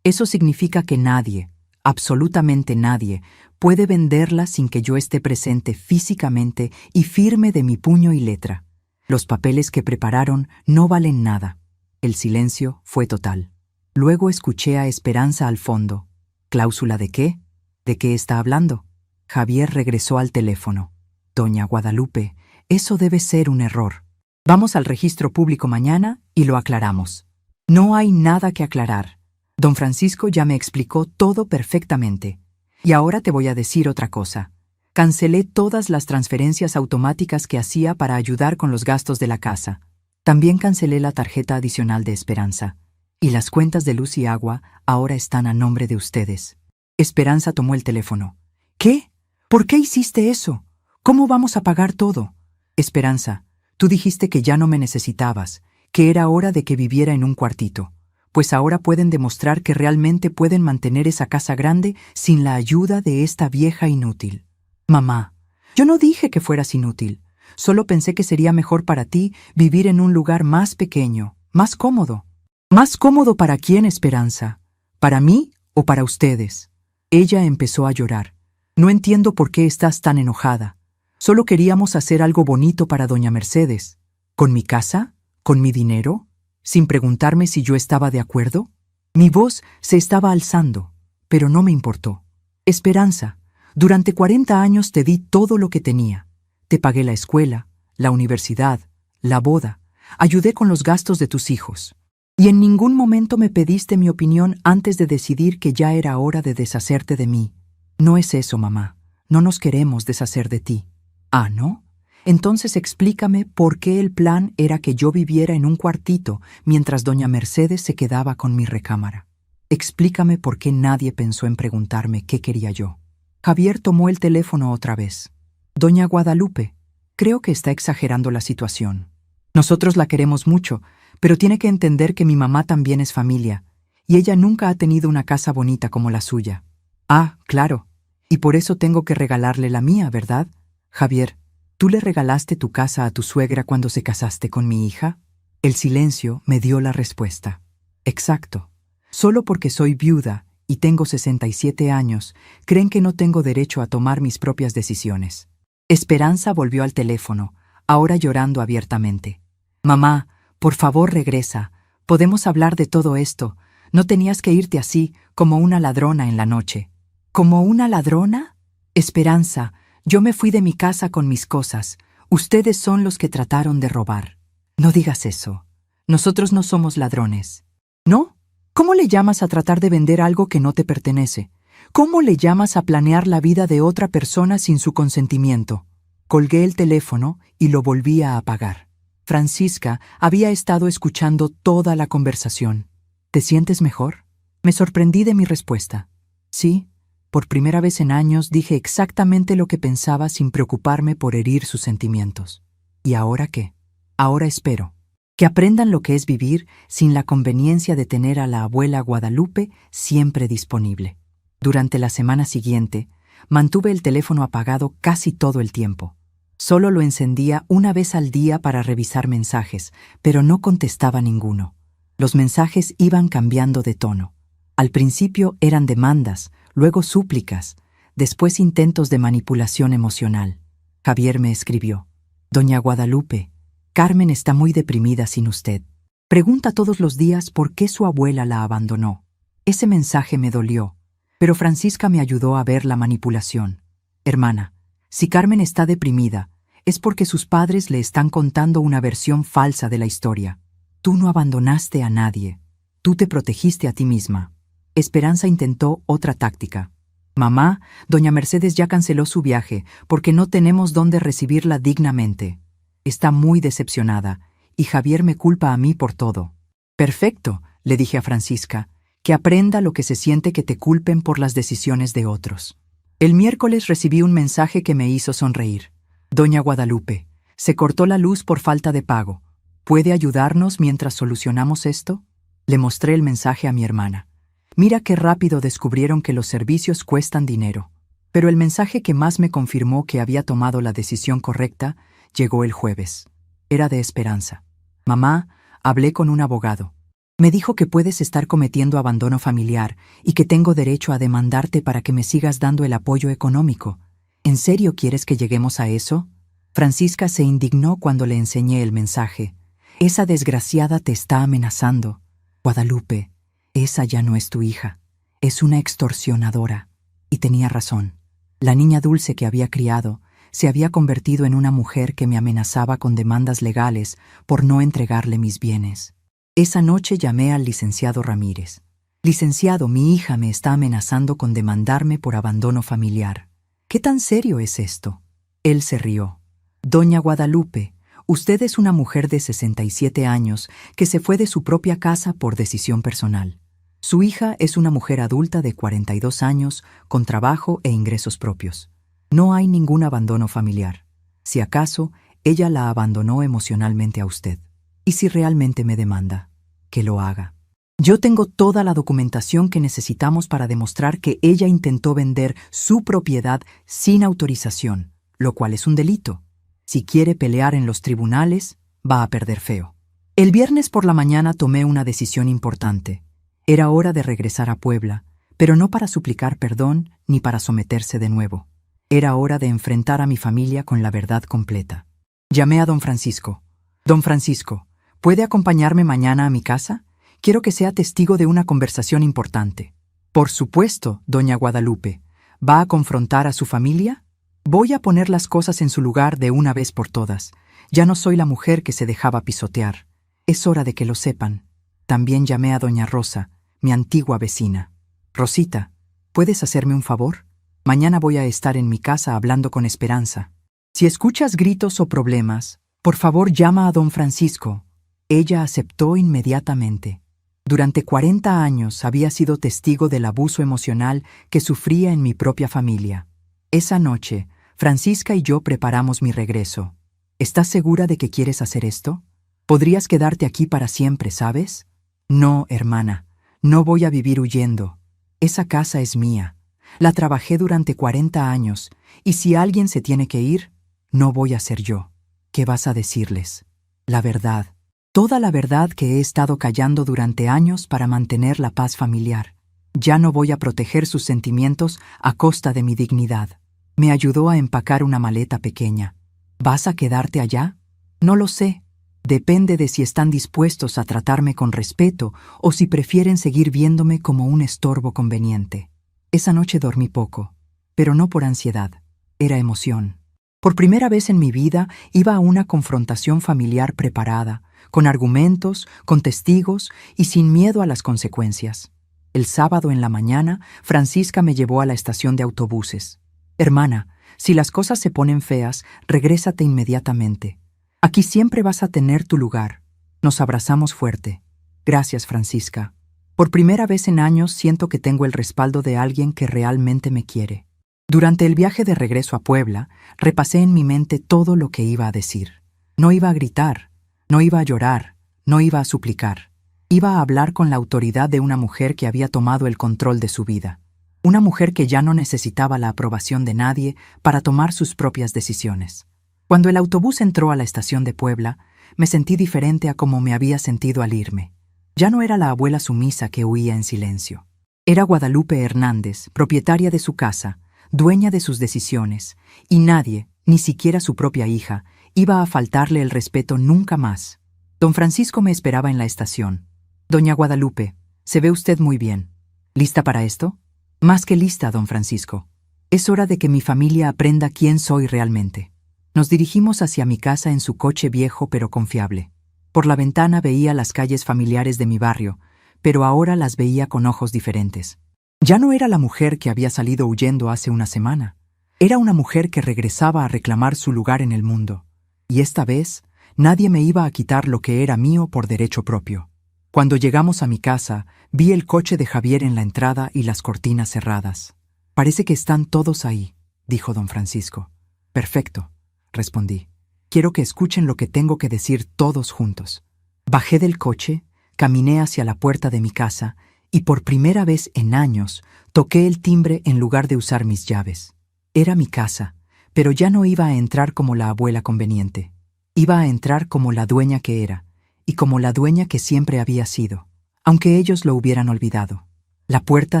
Eso significa que nadie, absolutamente nadie, puede venderla sin que yo esté presente físicamente y firme de mi puño y letra. Los papeles que prepararon no valen nada. El silencio fue total. Luego escuché a Esperanza al fondo. ¿Cláusula de qué? ¿De qué está hablando? Javier regresó al teléfono. Doña Guadalupe, eso debe ser un error. Vamos al registro público mañana y lo aclaramos. No hay nada que aclarar. Don Francisco ya me explicó todo perfectamente. Y ahora te voy a decir otra cosa. Cancelé todas las transferencias automáticas que hacía para ayudar con los gastos de la casa. También cancelé la tarjeta adicional de Esperanza. Y las cuentas de luz y agua ahora están a nombre de ustedes. Esperanza tomó el teléfono. ¿Qué? ¿Por qué hiciste eso? ¿Cómo vamos a pagar todo? Esperanza, tú dijiste que ya no me necesitabas, que era hora de que viviera en un cuartito. Pues ahora pueden demostrar que realmente pueden mantener esa casa grande sin la ayuda de esta vieja inútil. Mamá, yo no dije que fueras inútil. Solo pensé que sería mejor para ti vivir en un lugar más pequeño, más cómodo. ¿Más cómodo para quién, Esperanza? ¿Para mí o para ustedes? Ella empezó a llorar. No entiendo por qué estás tan enojada. Solo queríamos hacer algo bonito para doña Mercedes. ¿Con mi casa? ¿Con mi dinero? ¿Sin preguntarme si yo estaba de acuerdo? Mi voz se estaba alzando, pero no me importó. Esperanza, durante 40 años te di todo lo que tenía. Te pagué la escuela, la universidad, la boda. Ayudé con los gastos de tus hijos. Y en ningún momento me pediste mi opinión antes de decidir que ya era hora de deshacerte de mí. No es eso, mamá. No nos queremos deshacer de ti. ¿Ah, no? Entonces explícame por qué el plan era que yo viviera en un cuartito mientras doña Mercedes se quedaba con mi recámara. Explícame por qué nadie pensó en preguntarme qué quería yo. Javier tomó el teléfono otra vez. Doña Guadalupe, creo que está exagerando la situación. Nosotros la queremos mucho, pero tiene que entender que mi mamá también es familia, y ella nunca ha tenido una casa bonita como la suya. Ah, claro. Y por eso tengo que regalarle la mía, ¿verdad? Javier, ¿tú le regalaste tu casa a tu suegra cuando se casaste con mi hija? El silencio me dio la respuesta. Exacto. Solo porque soy viuda y tengo 67 años, creen que no tengo derecho a tomar mis propias decisiones. Esperanza volvió al teléfono, ahora llorando abiertamente. Mamá, por favor regresa. Podemos hablar de todo esto. No tenías que irte así, como una ladrona en la noche. ¿Como una ladrona? Esperanza, yo me fui de mi casa con mis cosas. Ustedes son los que trataron de robar. No digas eso. Nosotros no somos ladrones. ¿No? ¿Cómo le llamas a tratar de vender algo que no te pertenece? ¿Cómo le llamas a planear la vida de otra persona sin su consentimiento? Colgué el teléfono y lo volví a apagar. Francisca había estado escuchando toda la conversación. ¿Te sientes mejor? Me sorprendí de mi respuesta. Sí, por primera vez en años dije exactamente lo que pensaba sin preocuparme por herir sus sentimientos. ¿Y ahora qué? Ahora espero. Que aprendan lo que es vivir sin la conveniencia de tener a la abuela Guadalupe siempre disponible. Durante la semana siguiente, mantuve el teléfono apagado casi todo el tiempo. Solo lo encendía una vez al día para revisar mensajes, pero no contestaba ninguno. Los mensajes iban cambiando de tono. Al principio eran demandas, luego súplicas, después intentos de manipulación emocional. Javier me escribió: Doña Guadalupe, Carmen está muy deprimida sin usted. Pregunta todos los días por qué su abuela la abandonó. Ese mensaje me dolió, pero Francisca me ayudó a ver la manipulación. Hermana, si Carmen está deprimida, es porque sus padres le están contando una versión falsa de la historia. Tú no abandonaste a nadie. Tú te protegiste a ti misma. Esperanza intentó otra táctica. Mamá, doña Mercedes ya canceló su viaje porque no tenemos dónde recibirla dignamente. Está muy decepcionada y Javier me culpa a mí por todo. Perfecto, le dije a Francisca, que aprenda lo que se siente que te culpen por las decisiones de otros. El miércoles recibí un mensaje que me hizo sonreír. Doña Guadalupe, se cortó la luz por falta de pago. ¿Puede ayudarnos mientras solucionamos esto? Le mostré el mensaje a mi hermana. Mira qué rápido descubrieron que los servicios cuestan dinero. Pero el mensaje que más me confirmó que había tomado la decisión correcta llegó el jueves. Era de Esperanza. Mamá, hablé con un abogado. Me dijo que puedes estar cometiendo abandono familiar y que tengo derecho a demandarte para que me sigas dando el apoyo económico. ¿En serio quieres que lleguemos a eso? Francisca se indignó cuando le enseñé el mensaje. Esa desgraciada te está amenazando. Guadalupe, esa ya no es tu hija. Es una extorsionadora. Y tenía razón. La niña dulce que había criado se había convertido en una mujer que me amenazaba con demandas legales por no entregarle mis bienes. Esa noche llamé al licenciado Ramírez. Licenciado, mi hija me está amenazando con demandarme por abandono familiar. ¿Qué tan serio es esto? Él se rió. Doña Guadalupe, usted es una mujer de 67 años que se fue de su propia casa por decisión personal. Su hija es una mujer adulta de 42 años con trabajo e ingresos propios. No hay ningún abandono familiar. Si acaso, ella la abandonó emocionalmente a usted. ¿Y si realmente me demanda? Que lo haga. Yo tengo toda la documentación que necesitamos para demostrar que ella intentó vender su propiedad sin autorización, lo cual es un delito. Si quiere pelear en los tribunales, va a perder feo. El viernes por la mañana tomé una decisión importante. Era hora de regresar a Puebla, pero no para suplicar perdón ni para someterse de nuevo. Era hora de enfrentar a mi familia con la verdad completa. Llamé a don Francisco. Don Francisco, ¿puede acompañarme mañana a mi casa? Quiero que sea testigo de una conversación importante. Por supuesto, doña Guadalupe. ¿Va a confrontar a su familia? Voy a poner las cosas en su lugar de una vez por todas. Ya no soy la mujer que se dejaba pisotear. Es hora de que lo sepan. También llamé a doña Rosa, mi antigua vecina. Rosita, ¿puedes hacerme un favor? Mañana voy a estar en mi casa hablando con Esperanza. Si escuchas gritos o problemas, por favor llama a don Francisco. Ella aceptó inmediatamente. Durante 40 años había sido testigo del abuso emocional que sufría en mi propia familia. Esa noche, Francisca y yo preparamos mi regreso. ¿Estás segura de que quieres hacer esto? Podrías quedarte aquí para siempre, ¿sabes? No, hermana, no voy a vivir huyendo. Esa casa es mía. La trabajé durante 40 años, y si alguien se tiene que ir, no voy a ser yo. ¿Qué vas a decirles? La verdad. Toda la verdad que he estado callando durante años para mantener la paz familiar. Ya no voy a proteger sus sentimientos a costa de mi dignidad. Me ayudó a empacar una maleta pequeña. ¿Vas a quedarte allá? No lo sé. Depende de si están dispuestos a tratarme con respeto o si prefieren seguir viéndome como un estorbo conveniente. Esa noche dormí poco, pero no por ansiedad. Era emoción. Por primera vez en mi vida iba a una confrontación familiar preparada, con argumentos, con testigos y sin miedo a las consecuencias. El sábado en la mañana, Francisca me llevó a la estación de autobuses. Hermana, si las cosas se ponen feas, regrésate inmediatamente. Aquí siempre vas a tener tu lugar. Nos abrazamos fuerte. Gracias, Francisca. Por primera vez en años siento que tengo el respaldo de alguien que realmente me quiere. Durante el viaje de regreso a Puebla, repasé en mi mente todo lo que iba a decir. No iba a gritar, no iba a llorar, no iba a suplicar. Iba a hablar con la autoridad de una mujer que había tomado el control de su vida. Una mujer que ya no necesitaba la aprobación de nadie para tomar sus propias decisiones. Cuando el autobús entró a la estación de Puebla, me sentí diferente a como me había sentido al irme. Ya no era la abuela sumisa que huía en silencio. Era Guadalupe Hernández, propietaria de su casa, dueña de sus decisiones, y nadie, ni siquiera su propia hija, iba a faltarle el respeto nunca más. Don Francisco me esperaba en la estación. Doña Guadalupe, se ve usted muy bien. ¿Lista para esto? Más que lista, don Francisco. Es hora de que mi familia aprenda quién soy realmente. Nos dirigimos hacia mi casa en su coche viejo pero confiable. Por la ventana veía las calles familiares de mi barrio, pero ahora las veía con ojos diferentes. Ya no era la mujer que había salido huyendo hace una semana. Era una mujer que regresaba a reclamar su lugar en el mundo. Y esta vez, nadie me iba a quitar lo que era mío por derecho propio. Cuando llegamos a mi casa, vi el coche de Javier en la entrada y las cortinas cerradas. «Parece que están todos ahí», dijo don Francisco. «Perfecto», respondí. «Quiero que escuchen lo que tengo que decir todos juntos». Bajé del coche, caminé hacia la puerta de mi casa y por primera vez en años toqué el timbre en lugar de usar mis llaves. Era mi casa, pero ya no iba a entrar como la abuela conveniente. Iba a entrar como la dueña que era, y como la dueña que siempre había sido, aunque ellos lo hubieran olvidado. La puerta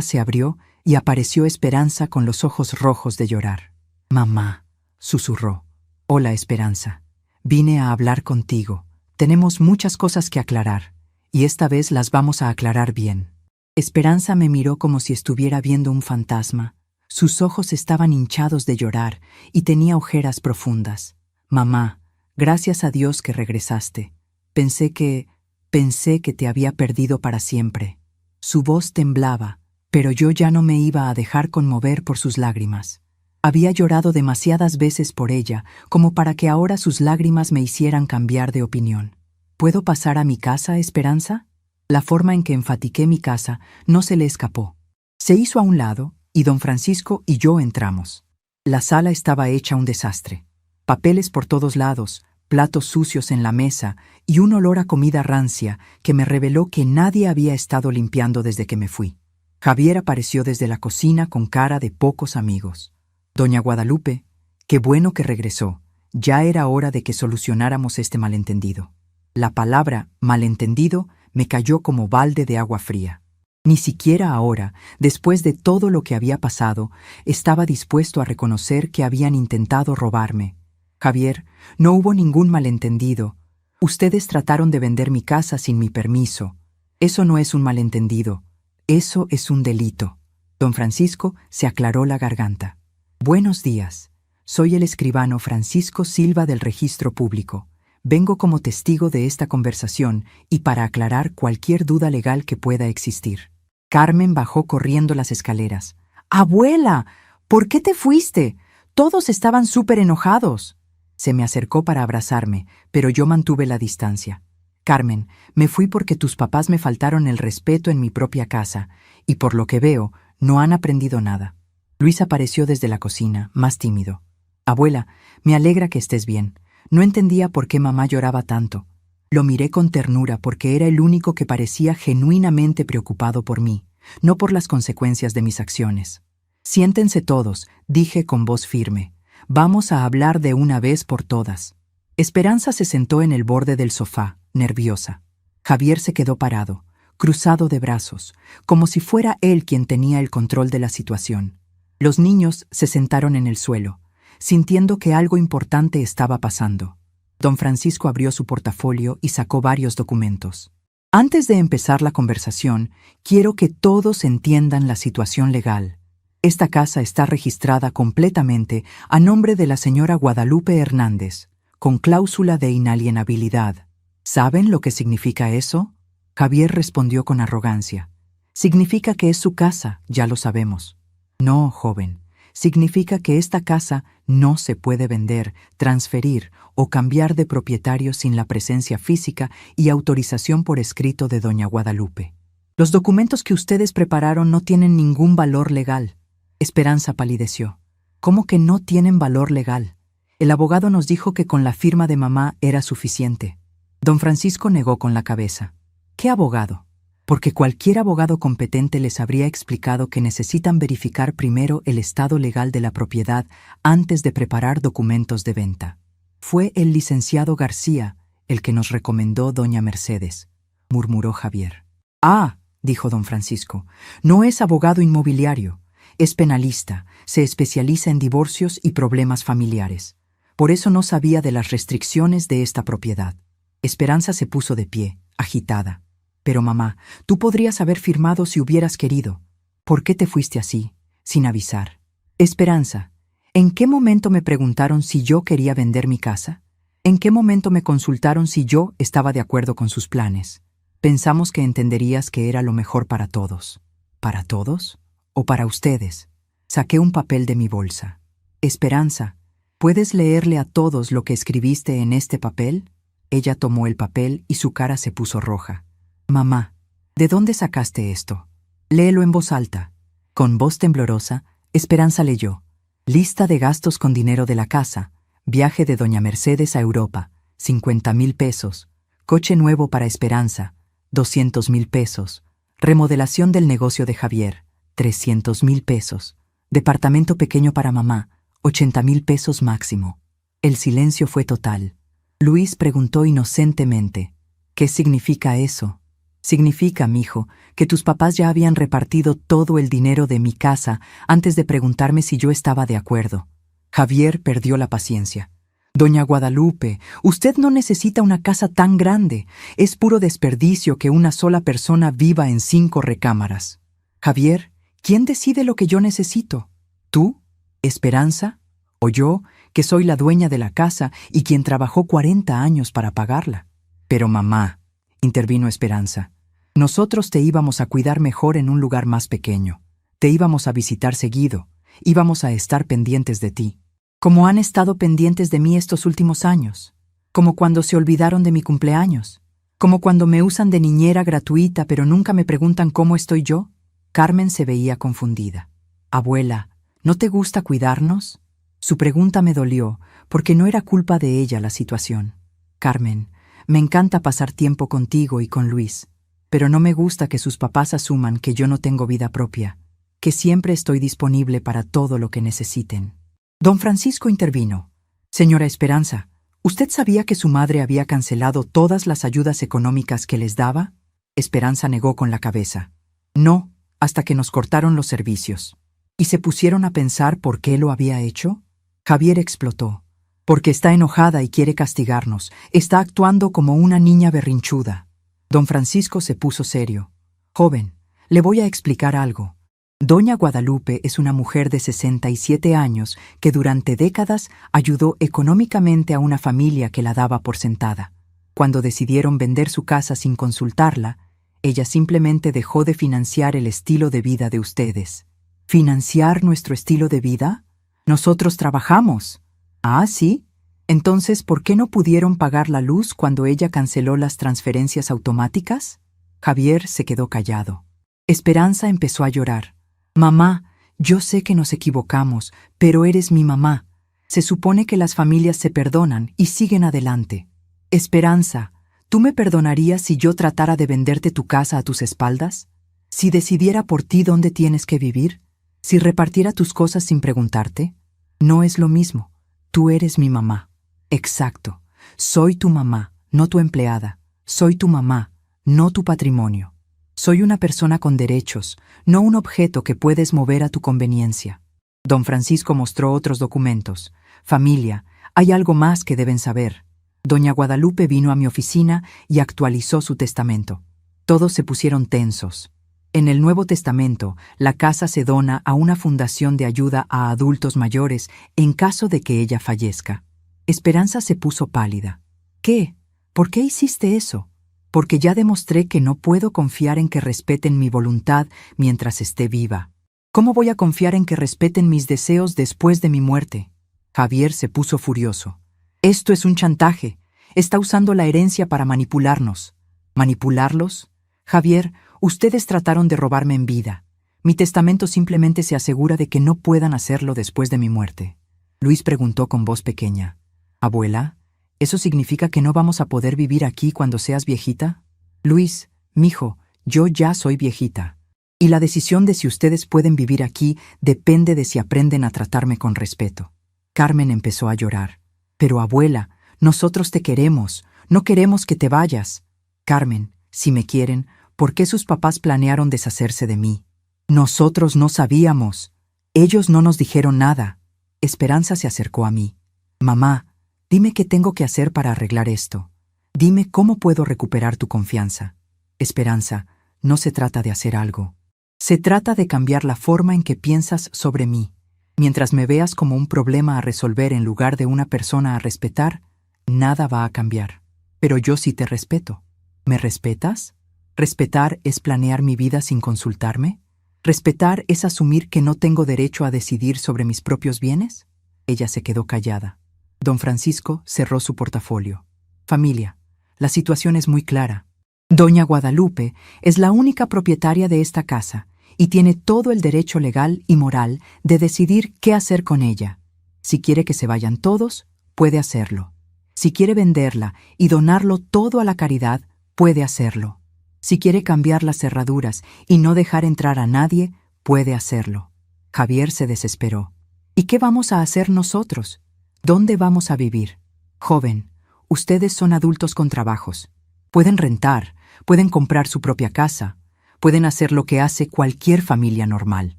se abrió y apareció Esperanza con los ojos rojos de llorar. «Mamá», susurró. «Hola, Esperanza. Vine a hablar contigo. Tenemos muchas cosas que aclarar, y esta vez las vamos a aclarar bien». Esperanza me miró como si estuviera viendo un fantasma. Sus ojos estaban hinchados de llorar y tenía ojeras profundas. «Mamá, gracias a Dios que regresaste. Pensé que te había perdido para siempre». Su voz temblaba, pero yo ya no me iba a dejar conmover por sus lágrimas. Había llorado demasiadas veces por ella, como para que ahora sus lágrimas me hicieran cambiar de opinión. «¿Puedo pasar a mi casa, Esperanza?» La forma en que enfatiqué mi casa no se le escapó. Se hizo a un lado, y don Francisco y yo entramos. La sala estaba hecha un desastre. Papeles por todos lados, platos sucios en la mesa y un olor a comida rancia que me reveló que nadie había estado limpiando desde que me fui. Javier apareció desde la cocina con cara de pocos amigos. «Doña Guadalupe, qué bueno que regresó. Ya era hora de que solucionáramos este malentendido». La palabra malentendido me cayó como balde de agua fría. Ni siquiera ahora, después de todo lo que había pasado, estaba dispuesto a reconocer que habían intentado robarme. «Javier, no hubo ningún malentendido. Ustedes trataron de vender mi casa sin mi permiso. Eso no es un malentendido. Eso es un delito». Don Francisco se aclaró la garganta. «Buenos días. Soy el escribano Francisco Silva del Registro Público. Vengo como testigo de esta conversación y para aclarar cualquier duda legal que pueda existir». Carmen bajó corriendo las escaleras. «¡Abuela! ¿Por qué te fuiste? Todos estaban súper enojados». Se me acercó para abrazarme, pero yo mantuve la distancia. «Carmen, me fui porque tus papás me faltaron el respeto en mi propia casa, y por lo que veo, no han aprendido nada». Luis apareció desde la cocina, más tímido. «Abuela, me alegra que estés bien. No entendía por qué mamá lloraba tanto». Lo miré con ternura porque era el único que parecía genuinamente preocupado por mí, no por las consecuencias de mis acciones. «Siéntense todos», dije con voz firme. «Vamos a hablar de una vez por todas». Esperanza se sentó en el borde del sofá, nerviosa. Javier se quedó parado, cruzado de brazos, como si fuera él quien tenía el control de la situación. Los niños se sentaron en el suelo, sintiendo que algo importante estaba pasando. Don Francisco abrió su portafolio y sacó varios documentos. «Antes de empezar la conversación, quiero que todos entiendan la situación legal. Esta casa está registrada completamente a nombre de la señora Guadalupe Hernández, con cláusula de inalienabilidad. ¿Saben lo que significa eso?». Javier respondió con arrogancia. «Significa que es su casa, ya lo sabemos». «No, joven. Significa que esta casa no se puede vender, transferir o cambiar de propietario sin la presencia física y autorización por escrito de doña Guadalupe. Los documentos que ustedes prepararon no tienen ningún valor legal». Esperanza palideció. «¿Cómo que no tienen valor legal? El abogado nos dijo que con la firma de mamá era suficiente». Don Francisco negó con la cabeza. «¿Qué abogado?». «Porque cualquier abogado competente les habría explicado que necesitan verificar primero el estado legal de la propiedad antes de preparar documentos de venta. Fue el licenciado García el que nos recomendó doña Mercedes», murmuró Javier. «Ah», dijo don Francisco, «no es abogado inmobiliario. Es penalista, se especializa en divorcios y problemas familiares. Por eso no sabía de las restricciones de esta propiedad. Esperanza se puso de pie, agitada. Pero mamá, tú podrías haber firmado si hubieras querido. ¿Por qué te fuiste así, sin avisar? Esperanza, ¿en qué momento me preguntaron si yo quería vender mi casa? ¿En qué momento me consultaron si yo estaba de acuerdo con sus planes? Pensamos que entenderías que era lo mejor para todos. ¿Para todos? ¿O para ustedes? Saqué un papel de mi bolsa. Esperanza, ¿puedes leerle a todos lo que escribiste en este papel? Ella tomó el papel y su cara se puso roja. Mamá, ¿de dónde sacaste esto? Léelo en voz alta. Con voz temblorosa, Esperanza leyó. Lista de gastos con dinero de la casa. Viaje de doña Mercedes a Europa, 50,000 pesos. Coche nuevo para Esperanza, 200,000 pesos. Remodelación del negocio de Javier, 300,000 pesos. Departamento pequeño para mamá, 80,000 pesos máximo. El silencio fue total. Luis preguntó inocentemente, ¿qué significa eso? Significa, mijo, que tus papás ya habían repartido todo el dinero de mi casa antes de preguntarme si yo estaba de acuerdo. Javier perdió la paciencia. Doña Guadalupe, usted no necesita una casa tan grande. Es puro desperdicio que una sola persona viva en 5 recámaras. Javier, ¿quién decide lo que yo necesito? ¿Tú? ¿Esperanza? ¿O yo, que soy la dueña de la casa y quien trabajó 40 años para pagarla? Pero mamá, intervino Esperanza, nosotros te íbamos a cuidar mejor en un lugar más pequeño. Te íbamos a visitar seguido. Íbamos a estar pendientes de ti. Como han estado pendientes de mí estos últimos años. Como cuando se olvidaron de mi cumpleaños. Como cuando me usan de niñera gratuita pero nunca me preguntan cómo estoy yo. Carmen se veía confundida. Abuela, ¿no te gusta cuidarnos? Su pregunta me dolió, porque no era culpa de ella la situación. Carmen, me encanta pasar tiempo contigo y con Luis, pero no me gusta que sus papás asuman que yo no tengo vida propia, que siempre estoy disponible para todo lo que necesiten. Don Francisco intervino. Señora Esperanza, ¿usted sabía que su madre había cancelado todas las ayudas económicas que les daba? Esperanza negó con la cabeza. No, hasta que nos cortaron los servicios. ¿Y se pusieron a pensar por qué lo había hecho? Javier explotó. Porque está enojada y quiere castigarnos. Está actuando como una niña berrinchuda. Don Francisco se puso serio. Joven, le voy a explicar algo. Doña Guadalupe es una mujer de 67 años que durante décadas ayudó económicamente a una familia que la daba por sentada. Cuando decidieron vender su casa sin consultarla, ella simplemente dejó de financiar el estilo de vida de ustedes. ¿Financiar nuestro estilo de vida? Nosotros trabajamos. Ah, ¿sí? Entonces, ¿por qué no pudieron pagar la luz cuando ella canceló las transferencias automáticas? Javier se quedó callado. Esperanza empezó a llorar. Mamá, yo sé que nos equivocamos, pero eres mi mamá. Se supone que las familias se perdonan y siguen adelante. Esperanza, ¿tú me perdonarías si yo tratara de venderte tu casa a tus espaldas? ¿Si decidiera por ti dónde tienes que vivir? ¿Si repartiera tus cosas sin preguntarte? No es lo mismo. Tú eres mi mamá. Exacto. Soy tu mamá, no tu empleada. Soy tu mamá, no tu patrimonio. Soy una persona con derechos, no un objeto que puedes mover a tu conveniencia. Don Francisco mostró otros documentos. Familia, hay algo más que deben saber. Doña Guadalupe vino a mi oficina y actualizó su testamento. Todos se pusieron tensos. En el Nuevo Testamento, la casa se dona a una fundación de ayuda a adultos mayores en caso de que ella fallezca. Esperanza se puso pálida. ¿Qué? ¿Por qué hiciste eso? Porque ya demostré que no puedo confiar en que respeten mi voluntad mientras esté viva. ¿Cómo voy a confiar en que respeten mis deseos después de mi muerte? Javier se puso furioso. Esto es un chantaje. Está usando la herencia para manipularnos. ¿Manipularlos? Javier, ustedes trataron de robarme en vida. Mi testamento simplemente se asegura de que no puedan hacerlo después de mi muerte. Luis preguntó con voz pequeña. Abuela, ¿eso significa que no vamos a poder vivir aquí cuando seas viejita? Luis, mijo, yo ya soy viejita. Y la decisión de si ustedes pueden vivir aquí depende de si aprenden a tratarme con respeto. Carmen empezó a llorar. Pero abuela, nosotros te queremos, no queremos que te vayas. Carmen, si me quieren, ¿por qué sus papás planearon deshacerse de mí? Nosotros no sabíamos. Ellos no nos dijeron nada. Esperanza se acercó a mí. Mamá, dime qué tengo que hacer para arreglar esto. Dime cómo puedo recuperar tu confianza. Esperanza, no se trata de hacer algo. Se trata de cambiar la forma en que piensas sobre mí. Mientras me veas como un problema a resolver en lugar de una persona a respetar, nada va a cambiar. Pero yo sí te respeto. ¿Me respetas? ¿Respetar es planear mi vida sin consultarme? ¿Respetar es asumir que no tengo derecho a decidir sobre mis propios bienes? Ella se quedó callada. Don Francisco cerró su portafolio. Familia, la situación es muy clara. Doña Guadalupe es la única propietaria de esta casa y tiene todo el derecho legal y moral de decidir qué hacer con ella. Si quiere que se vayan todos, puede hacerlo. Si quiere venderla y donarlo todo a la caridad, puede hacerlo. Si quiere cambiar las cerraduras y no dejar entrar a nadie, puede hacerlo. Javier se desesperó. ¿Y qué vamos a hacer nosotros? ¿Dónde vamos a vivir? Joven, ustedes son adultos con trabajos. Pueden rentar, pueden comprar su propia casa, pueden hacer lo que hace cualquier familia normal.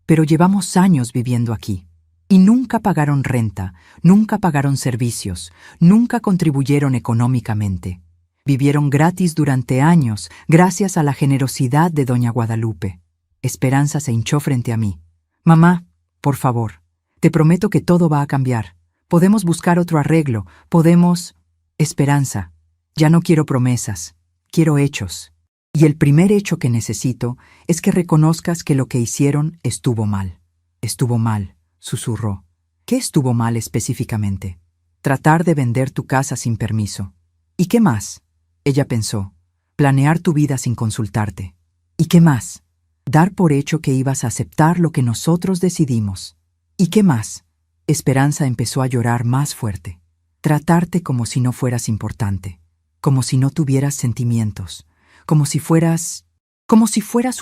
Pero llevamos años viviendo aquí. Y nunca pagaron renta, nunca pagaron servicios, nunca contribuyeron económicamente. Vivieron gratis durante años, gracias a la generosidad de doña Guadalupe. Esperanza se hinchó frente a mí. Mamá, por favor, te prometo que todo va a cambiar. Podemos buscar otro arreglo, podemos... Esperanza, ya no quiero promesas, quiero hechos. Y el primer hecho que necesito es que reconozcas que lo que hicieron estuvo mal. Estuvo mal, susurró. ¿Qué estuvo mal específicamente? Tratar de vender tu casa sin permiso. ¿Y qué más? Ella pensó. Planear tu vida sin consultarte. ¿Y qué más? Dar por hecho que ibas a aceptar lo que nosotros decidimos. ¿Y qué más? Esperanza empezó a llorar más fuerte. Tratarte como si no fueras importante, como si no tuvieras sentimientos, como si fueras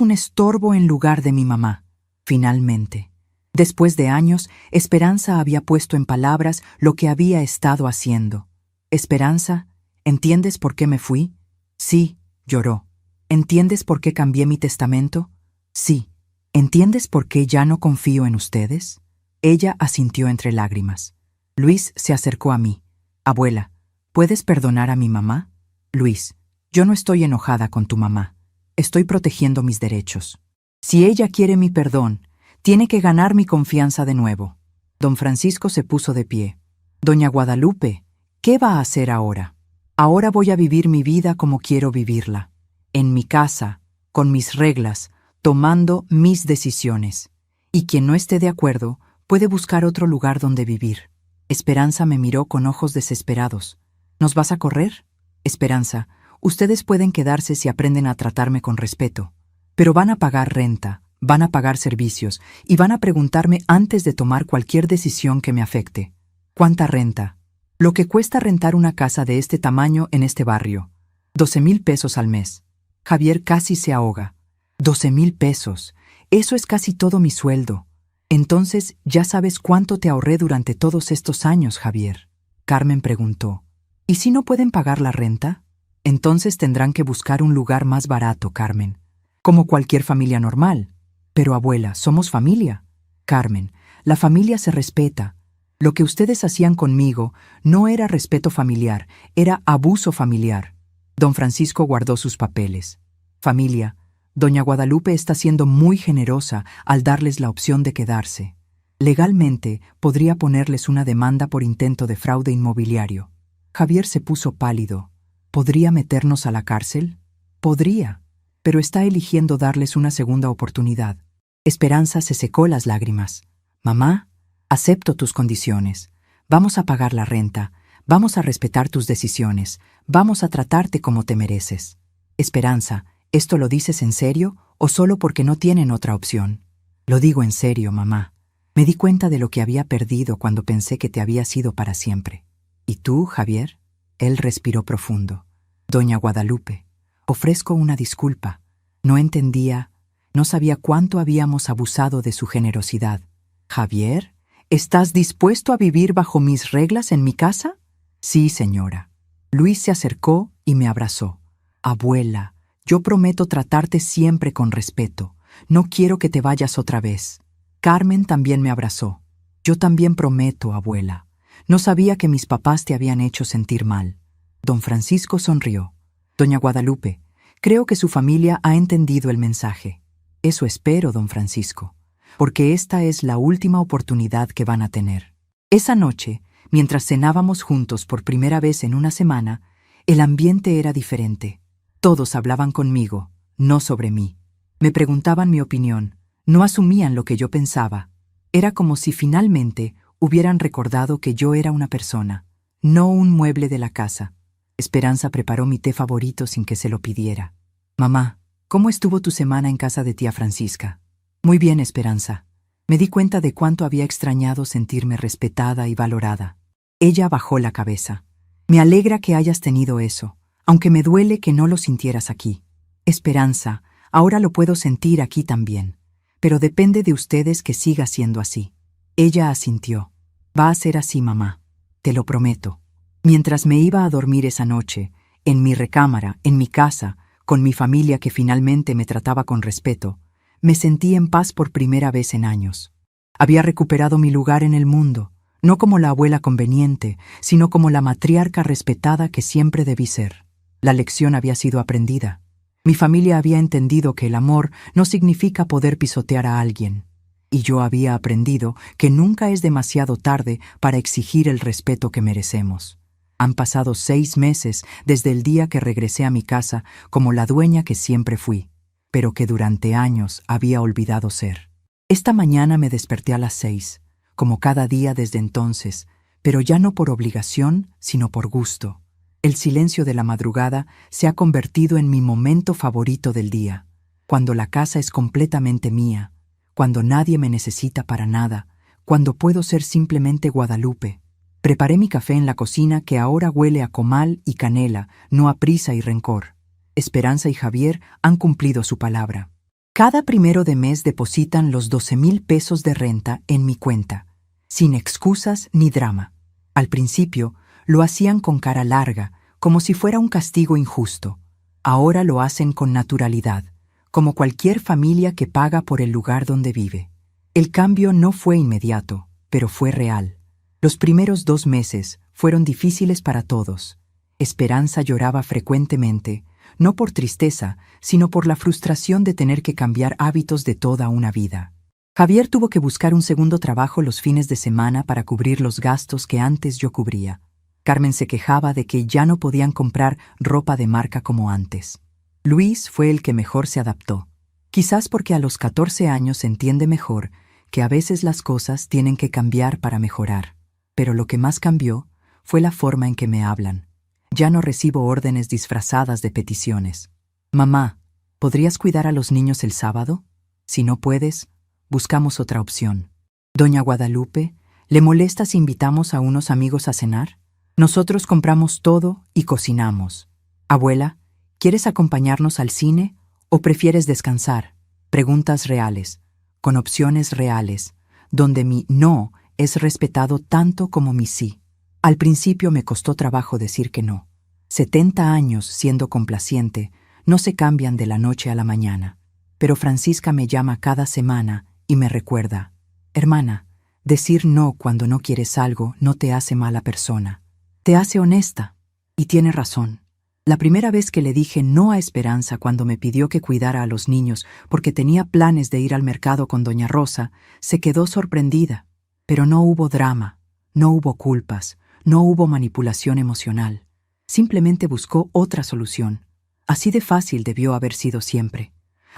un estorbo en lugar de mi mamá. Finalmente, después de años, Esperanza había puesto en palabras lo que había estado haciendo. Esperanza, ¿entiendes por qué me fui? Sí, lloró. ¿Entiendes por qué cambié mi testamento? Sí. ¿Entiendes por qué ya no confío en ustedes? Ella asintió entre lágrimas. Luis se acercó a mí. Abuela, ¿puedes perdonar a mi mamá? Luis, yo no estoy enojada con tu mamá. Estoy protegiendo mis derechos. Si ella quiere mi perdón, tiene que ganar mi confianza de nuevo. Don Francisco se puso de pie. Doña Guadalupe, ¿qué va a hacer ahora? Ahora voy a vivir mi vida como quiero vivirla. En mi casa, con mis reglas, tomando mis decisiones. Y quien no esté de acuerdo, puede buscar otro lugar donde vivir. Esperanza me miró con ojos desesperados. ¿Nos vas a correr? Esperanza, ustedes pueden quedarse si aprenden a tratarme con respeto. Pero van a pagar renta, van a pagar servicios y van a preguntarme antes de tomar cualquier decisión que me afecte. ¿Cuánta renta? Lo que cuesta rentar una casa de este tamaño en este barrio. 12,000 pesos al mes. Javier casi se ahoga. 12,000 pesos. Eso es casi todo mi sueldo. Entonces, ¿ya sabes cuánto te ahorré durante todos estos años, Javier? Carmen preguntó. ¿Y si no pueden pagar la renta? Entonces tendrán que buscar un lugar más barato, Carmen. Como cualquier familia normal. Pero abuela, somos familia. Carmen, la familia se respeta. Lo que ustedes hacían conmigo no era respeto familiar, era abuso familiar. Don Francisco guardó sus papeles. Familia, doña Guadalupe está siendo muy generosa al darles la opción de quedarse. Legalmente, podría ponerles una demanda por intento de fraude inmobiliario. Javier se puso pálido. ¿Podría meternos a la cárcel? Podría, pero está eligiendo darles una segunda oportunidad. Esperanza se secó las lágrimas. Mamá, acepto tus condiciones. Vamos a pagar la renta. Vamos a respetar tus decisiones. Vamos a tratarte como te mereces. Esperanza, ¿esto lo dices en serio o solo porque no tienen otra opción? Lo digo en serio, mamá. Me di cuenta de lo que había perdido cuando pensé que te había sido para siempre. ¿Y tú, Javier? Él respiró profundo. Doña Guadalupe, ofrezco una disculpa. No entendía, no sabía cuánto habíamos abusado de su generosidad. Javier, ¿estás dispuesto a vivir bajo mis reglas en mi casa? Sí, señora. Luis se acercó y me abrazó. Abuela, yo prometo tratarte siempre con respeto. No quiero que te vayas otra vez. Carmen también me abrazó. Yo también prometo, abuela. No sabía que mis papás te habían hecho sentir mal. Don Francisco sonrió. Doña Guadalupe, creo que su familia ha entendido el mensaje. Eso espero, don Francisco, porque esta es la última oportunidad que van a tener. Esa noche, mientras cenábamos juntos por primera vez en una semana, el ambiente era diferente. Todos hablaban conmigo, no sobre mí. Me preguntaban mi opinión, no asumían lo que yo pensaba. Era como si finalmente hubieran recordado que yo era una persona, no un mueble de la casa. Esperanza preparó mi té favorito sin que se lo pidiera. Mamá, ¿cómo estuvo tu semana en casa de tía Francisca? Muy bien, Esperanza. Me di cuenta de cuánto había extrañado sentirme respetada y valorada. Ella bajó la cabeza. Me alegra que hayas tenido eso, aunque me duele que no lo sintieras aquí. Esperanza, ahora lo puedo sentir aquí también, pero depende de ustedes que siga siendo así. Ella asintió. Va a ser así, mamá. Te lo prometo. Mientras me iba a dormir esa noche, en mi recámara, en mi casa, con mi familia que finalmente me trataba con respeto, me sentí en paz por primera vez en años. Había recuperado mi lugar en el mundo, no como la abuela conveniente, sino como la matriarca respetada que siempre debí ser. La lección había sido aprendida. Mi familia había entendido que el amor no significa poder pisotear a alguien. Y yo había aprendido que nunca es demasiado tarde para exigir el respeto que merecemos. Han pasado 6 meses desde el día que regresé a mi casa como la dueña que siempre fui, pero que durante años había olvidado ser. Esta mañana me desperté a las 6, como cada día desde entonces, pero ya no por obligación, sino por gusto. El silencio de la madrugada se ha convertido en mi momento favorito del día, cuando la casa es completamente mía, cuando nadie me necesita para nada, cuando puedo ser simplemente Guadalupe. Preparé mi café en la cocina que ahora huele a comal y canela, no a prisa y rencor. Esperanza y Javier han cumplido su palabra. Cada primero de mes depositan los 12,000 pesos de renta en mi cuenta, sin excusas ni drama. Al principio, lo hacían con cara larga, como si fuera un castigo injusto. Ahora lo hacen con naturalidad, como cualquier familia que paga por el lugar donde vive. El cambio no fue inmediato, pero fue real. Los primeros 2 meses fueron difíciles para todos. Esperanza lloraba frecuentemente, no por tristeza, sino por la frustración de tener que cambiar hábitos de toda una vida. Javier tuvo que buscar un segundo trabajo los fines de semana para cubrir los gastos que antes yo cubría. Carmen se quejaba de que ya no podían comprar ropa de marca como antes. Luis fue el que mejor se adaptó, quizás porque a los 14 años se entiende mejor que a veces las cosas tienen que cambiar para mejorar. Pero lo que más cambió fue la forma en que me hablan. Ya no recibo órdenes disfrazadas de peticiones. Mamá, ¿podrías cuidar a los niños el sábado? Si no puedes, buscamos otra opción. Doña Guadalupe, ¿le molesta si invitamos a unos amigos a cenar? Nosotros compramos todo y cocinamos. Abuela, ¿quieres acompañarnos al cine o prefieres descansar? Preguntas reales, con opciones reales, donde mi no es respetado tanto como mi sí. Al principio me costó trabajo decir que no. 70 años siendo complaciente no se cambian de la noche a la mañana. Pero Francisca me llama cada semana y me recuerda: hermana, decir no cuando no quieres algo no te hace mala persona. Te hace honesta. Y tiene razón. La primera vez que le dije no a Esperanza cuando me pidió que cuidara a los niños porque tenía planes de ir al mercado con doña Rosa, se quedó sorprendida. Pero no hubo drama, no hubo culpas, no hubo manipulación emocional. Simplemente buscó otra solución. Así de fácil debió haber sido siempre.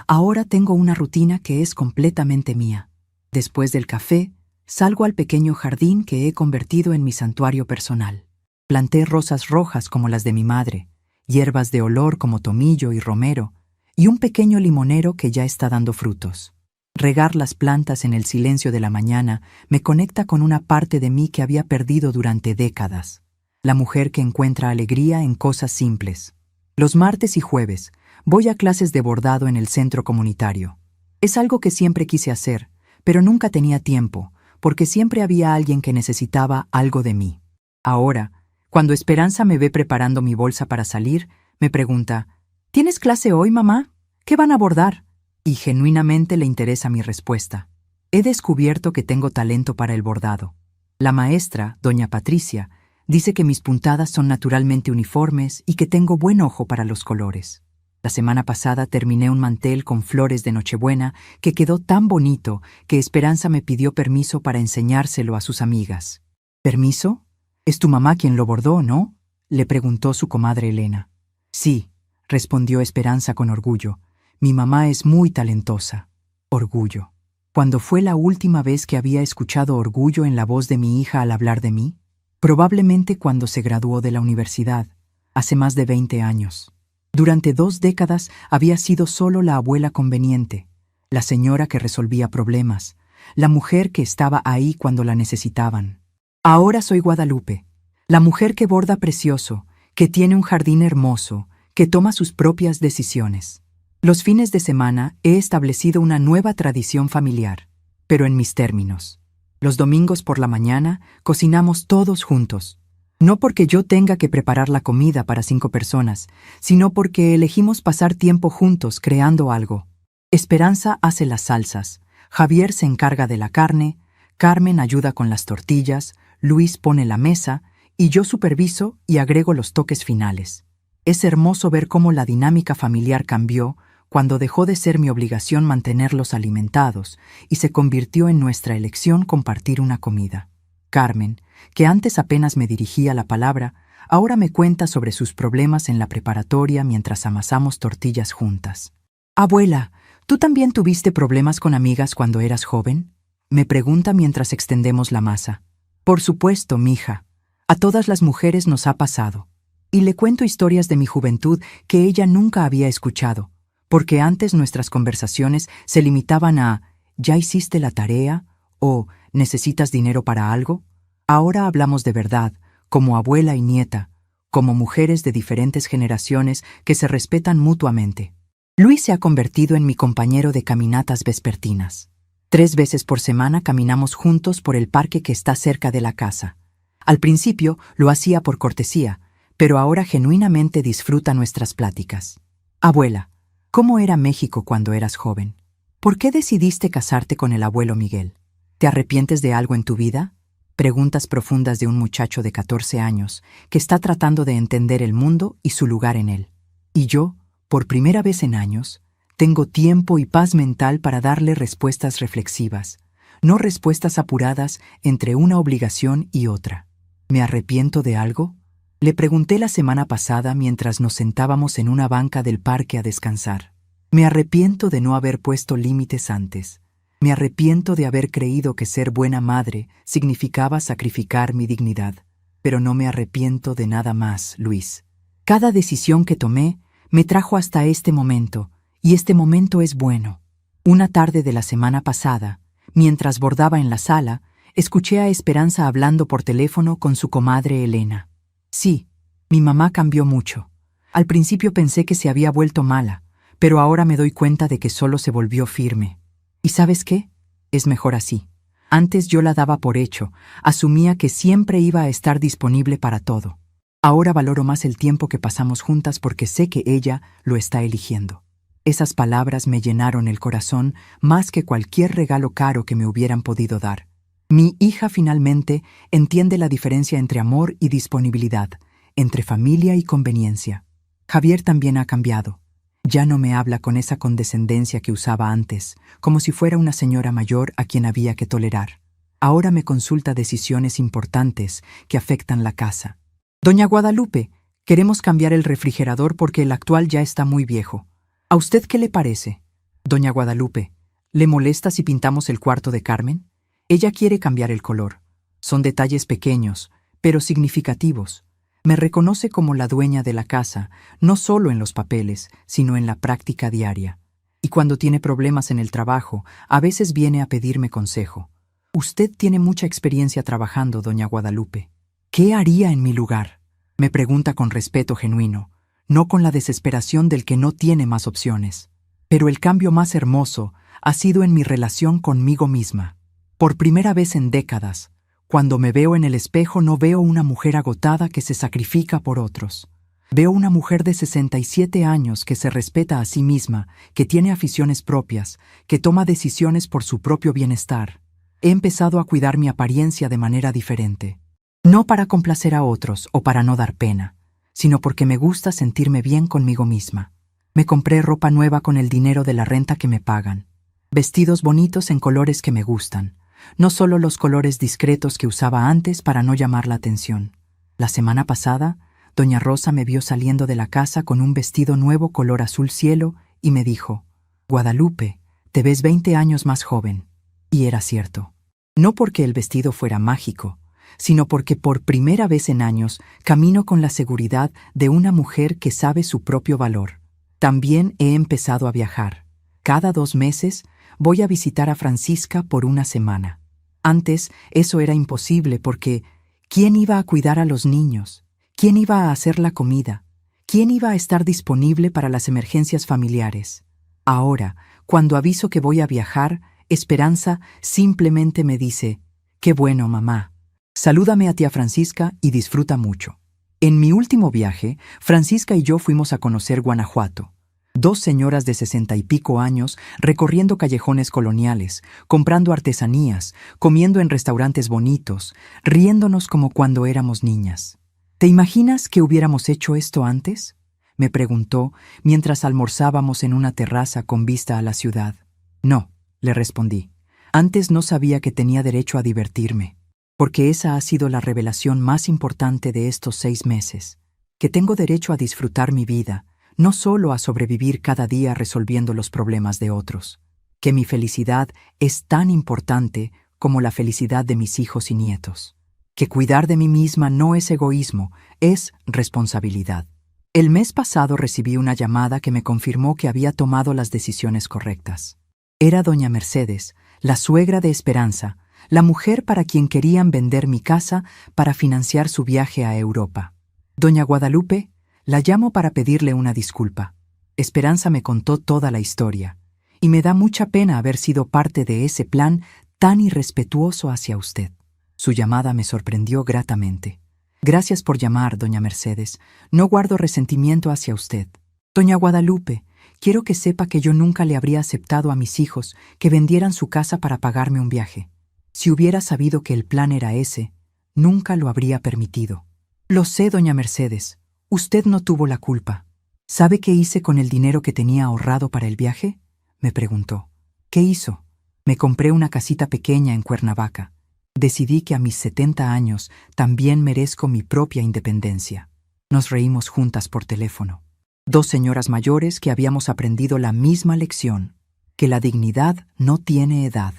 Ahora tengo una rutina que es completamente mía. Después del café, salgo al pequeño jardín que he convertido en mi santuario personal. Planté rosas rojas como las de mi madre, hierbas de olor como tomillo y romero, y un pequeño limonero que ya está dando frutos. Regar las plantas en el silencio de la mañana me conecta con una parte de mí que había perdido durante décadas. La mujer que encuentra alegría en cosas simples. Los martes y jueves voy a clases de bordado en el centro comunitario. Es algo que siempre quise hacer, pero nunca tenía tiempo, porque siempre había alguien que necesitaba algo de mí. Ahora, cuando Esperanza me ve preparando mi bolsa para salir, me pregunta: ¿tienes clase hoy, mamá? ¿Qué van a bordar? Y genuinamente le interesa mi respuesta. He descubierto que tengo talento para el bordado. La maestra, doña Patricia, dice que mis puntadas son naturalmente uniformes y que tengo buen ojo para los colores. La semana pasada terminé un mantel con flores de Nochebuena que quedó tan bonito que Esperanza me pidió permiso para enseñárselo a sus amigas. ¿Permiso? ¿Es tu mamá quien lo bordó, no?, le preguntó su comadre Elena. Sí, respondió Esperanza con orgullo. Mi mamá es muy talentosa. Orgullo. ¿Cuándo fue la última vez que había escuchado orgullo en la voz de mi hija al hablar de mí? Probablemente cuando se graduó de la universidad, hace más de 20 años. Durante 2 décadas había sido solo la abuela conveniente, la señora que resolvía problemas, la mujer que estaba ahí cuando la necesitaban. Ahora soy Guadalupe, la mujer que borda precioso, que tiene un jardín hermoso, que toma sus propias decisiones. Los fines de semana he establecido una nueva tradición familiar, pero en mis términos. Los domingos por la mañana cocinamos todos juntos. No porque yo tenga que preparar la comida para 5 personas, sino porque elegimos pasar tiempo juntos creando algo. Esperanza hace las salsas, Javier se encarga de la carne, Carmen ayuda con las tortillas, Luis pone la mesa y yo superviso y agrego los toques finales. Es hermoso ver cómo la dinámica familiar cambió cuando dejó de ser mi obligación mantenerlos alimentados y se convirtió en nuestra elección compartir una comida. Carmen, que antes apenas me dirigía la palabra, ahora me cuenta sobre sus problemas en la preparatoria mientras amasamos tortillas juntas. Abuela, ¿tú también tuviste problemas con amigas cuando eras joven?, me pregunta mientras extendemos la masa. Por supuesto, mija. A todas las mujeres nos ha pasado. Y le cuento historias de mi juventud que ella nunca había escuchado, porque antes nuestras conversaciones se limitaban a ¿ya hiciste la tarea? O ¿necesitas dinero para algo? Ahora hablamos de verdad, como abuela y nieta, como mujeres de diferentes generaciones que se respetan mutuamente. Luis se ha convertido en mi compañero de caminatas vespertinas. 3 veces por semana caminamos juntos por el parque que está cerca de la casa. Al principio lo hacía por cortesía, pero ahora genuinamente disfruta nuestras pláticas. Abuela, ¿cómo era México cuando eras joven? ¿Por qué decidiste casarte con el abuelo Miguel? ¿Te arrepientes de algo en tu vida? Preguntas profundas de un muchacho de 14 años que está tratando de entender el mundo y su lugar en él. Y yo, por primera vez en años, tengo tiempo y paz mental para darle respuestas reflexivas, no respuestas apuradas entre una obligación y otra. ¿Me arrepiento de algo? Le pregunté la semana pasada mientras nos sentábamos en una banca del parque a descansar. Me arrepiento de no haber puesto límites antes. Me arrepiento de haber creído que ser buena madre significaba sacrificar mi dignidad. Pero no me arrepiento de nada más, Luis. Cada decisión que tomé me trajo hasta este momento, y este momento es bueno. Una tarde de la semana pasada, mientras bordaba en la sala, escuché a Esperanza hablando por teléfono con su comadre Elena. Sí, mi mamá cambió mucho. Al principio pensé que se había vuelto mala, pero ahora me doy cuenta de que solo se volvió firme. ¿Y sabes qué? Es mejor así. Antes yo la daba por hecho, asumía que siempre iba a estar disponible para todo. Ahora valoro más el tiempo que pasamos juntas porque sé que ella lo está eligiendo. Esas palabras me llenaron el corazón más que cualquier regalo caro que me hubieran podido dar. Mi hija finalmente entiende la diferencia entre amor y disponibilidad, entre familia y conveniencia. Javier también ha cambiado. Ya no me habla con esa condescendencia que usaba antes, como si fuera una señora mayor a quien había que tolerar. Ahora me consulta decisiones importantes que afectan la casa. Doña Guadalupe, queremos cambiar el refrigerador porque el actual ya está muy viejo. ¿A usted qué le parece? Doña Guadalupe, ¿le molesta si pintamos el cuarto de Carmen? Ella quiere cambiar el color. Son detalles pequeños, pero significativos. Me reconoce como la dueña de la casa, no solo en los papeles, sino en la práctica diaria. Y cuando tiene problemas en el trabajo, a veces viene a pedirme consejo. Usted tiene mucha experiencia trabajando, doña Guadalupe. ¿Qué haría en mi lugar? Me pregunta con respeto genuino, no con la desesperación del que no tiene más opciones. Pero el cambio más hermoso ha sido en mi relación conmigo misma. Por primera vez en décadas, cuando me veo en el espejo no veo una mujer agotada que se sacrifica por otros. Veo una mujer de 67 años que se respeta a sí misma, que tiene aficiones propias, que toma decisiones por su propio bienestar. He empezado a cuidar mi apariencia de manera diferente. No para complacer a otros o para no dar pena, sino porque me gusta sentirme bien conmigo misma. Me compré ropa nueva con el dinero de la renta que me pagan. Vestidos bonitos en colores que me gustan, no solo los colores discretos que usaba antes para no llamar la atención. La semana pasada, Doña Rosa me vio saliendo de la casa con un vestido nuevo color azul cielo y me dijo: «Guadalupe, te ves 20 años más joven». Y era cierto. No porque el vestido fuera mágico, sino porque por primera vez en años camino con la seguridad de una mujer que sabe su propio valor. También he empezado a viajar. Cada 2 meses voy a visitar a Francisca por una semana. Antes eso era imposible porque ¿quién iba a cuidar a los niños? ¿Quién iba a hacer la comida? ¿Quién iba a estar disponible para las emergencias familiares? Ahora, cuando aviso que voy a viajar, Esperanza simplemente me dice: «Qué bueno, mamá. Salúdame a tía Francisca y disfruta mucho». En mi último viaje, Francisca y yo fuimos a conocer Guanajuato. 2 señoras de 60 y pico años recorriendo callejones coloniales, comprando artesanías, comiendo en restaurantes bonitos, riéndonos como cuando éramos niñas. ¿Te imaginas que hubiéramos hecho esto antes?, me preguntó mientras almorzábamos en una terraza con vista a la ciudad. No, le respondí. Antes no sabía que tenía derecho a divertirme, porque esa ha sido la revelación más importante de estos 6 meses, que tengo derecho a disfrutar mi vida, no solo a sobrevivir cada día resolviendo los problemas de otros, que mi felicidad es tan importante como la felicidad de mis hijos y nietos, que cuidar de mí misma no es egoísmo, es responsabilidad. El mes pasado recibí una llamada que me confirmó que había tomado las decisiones correctas. Era doña Mercedes, la suegra de Esperanza, la mujer para quien querían vender mi casa para financiar su viaje a Europa. Doña Guadalupe, la llamo para pedirle una disculpa. Esperanza me contó toda la historia, y me da mucha pena haber sido parte de ese plan tan irrespetuoso hacia usted. Su llamada me sorprendió gratamente. Gracias por llamar, doña Mercedes. No guardo resentimiento hacia usted. Doña Guadalupe, quiero que sepa que yo nunca le habría aceptado a mis hijos que vendieran su casa para pagarme un viaje. Si hubiera sabido que el plan era ese, nunca lo habría permitido. Lo sé, doña Mercedes. Usted no tuvo la culpa. ¿Sabe qué hice con el dinero que tenía ahorrado para el viaje?, me preguntó. ¿Qué hizo? Me compré una casita pequeña en Cuernavaca. Decidí que a mis 70 años también merezco mi propia independencia. Nos reímos juntas por teléfono. 2 señoras mayores que habíamos aprendido la misma lección, que la dignidad no tiene edad.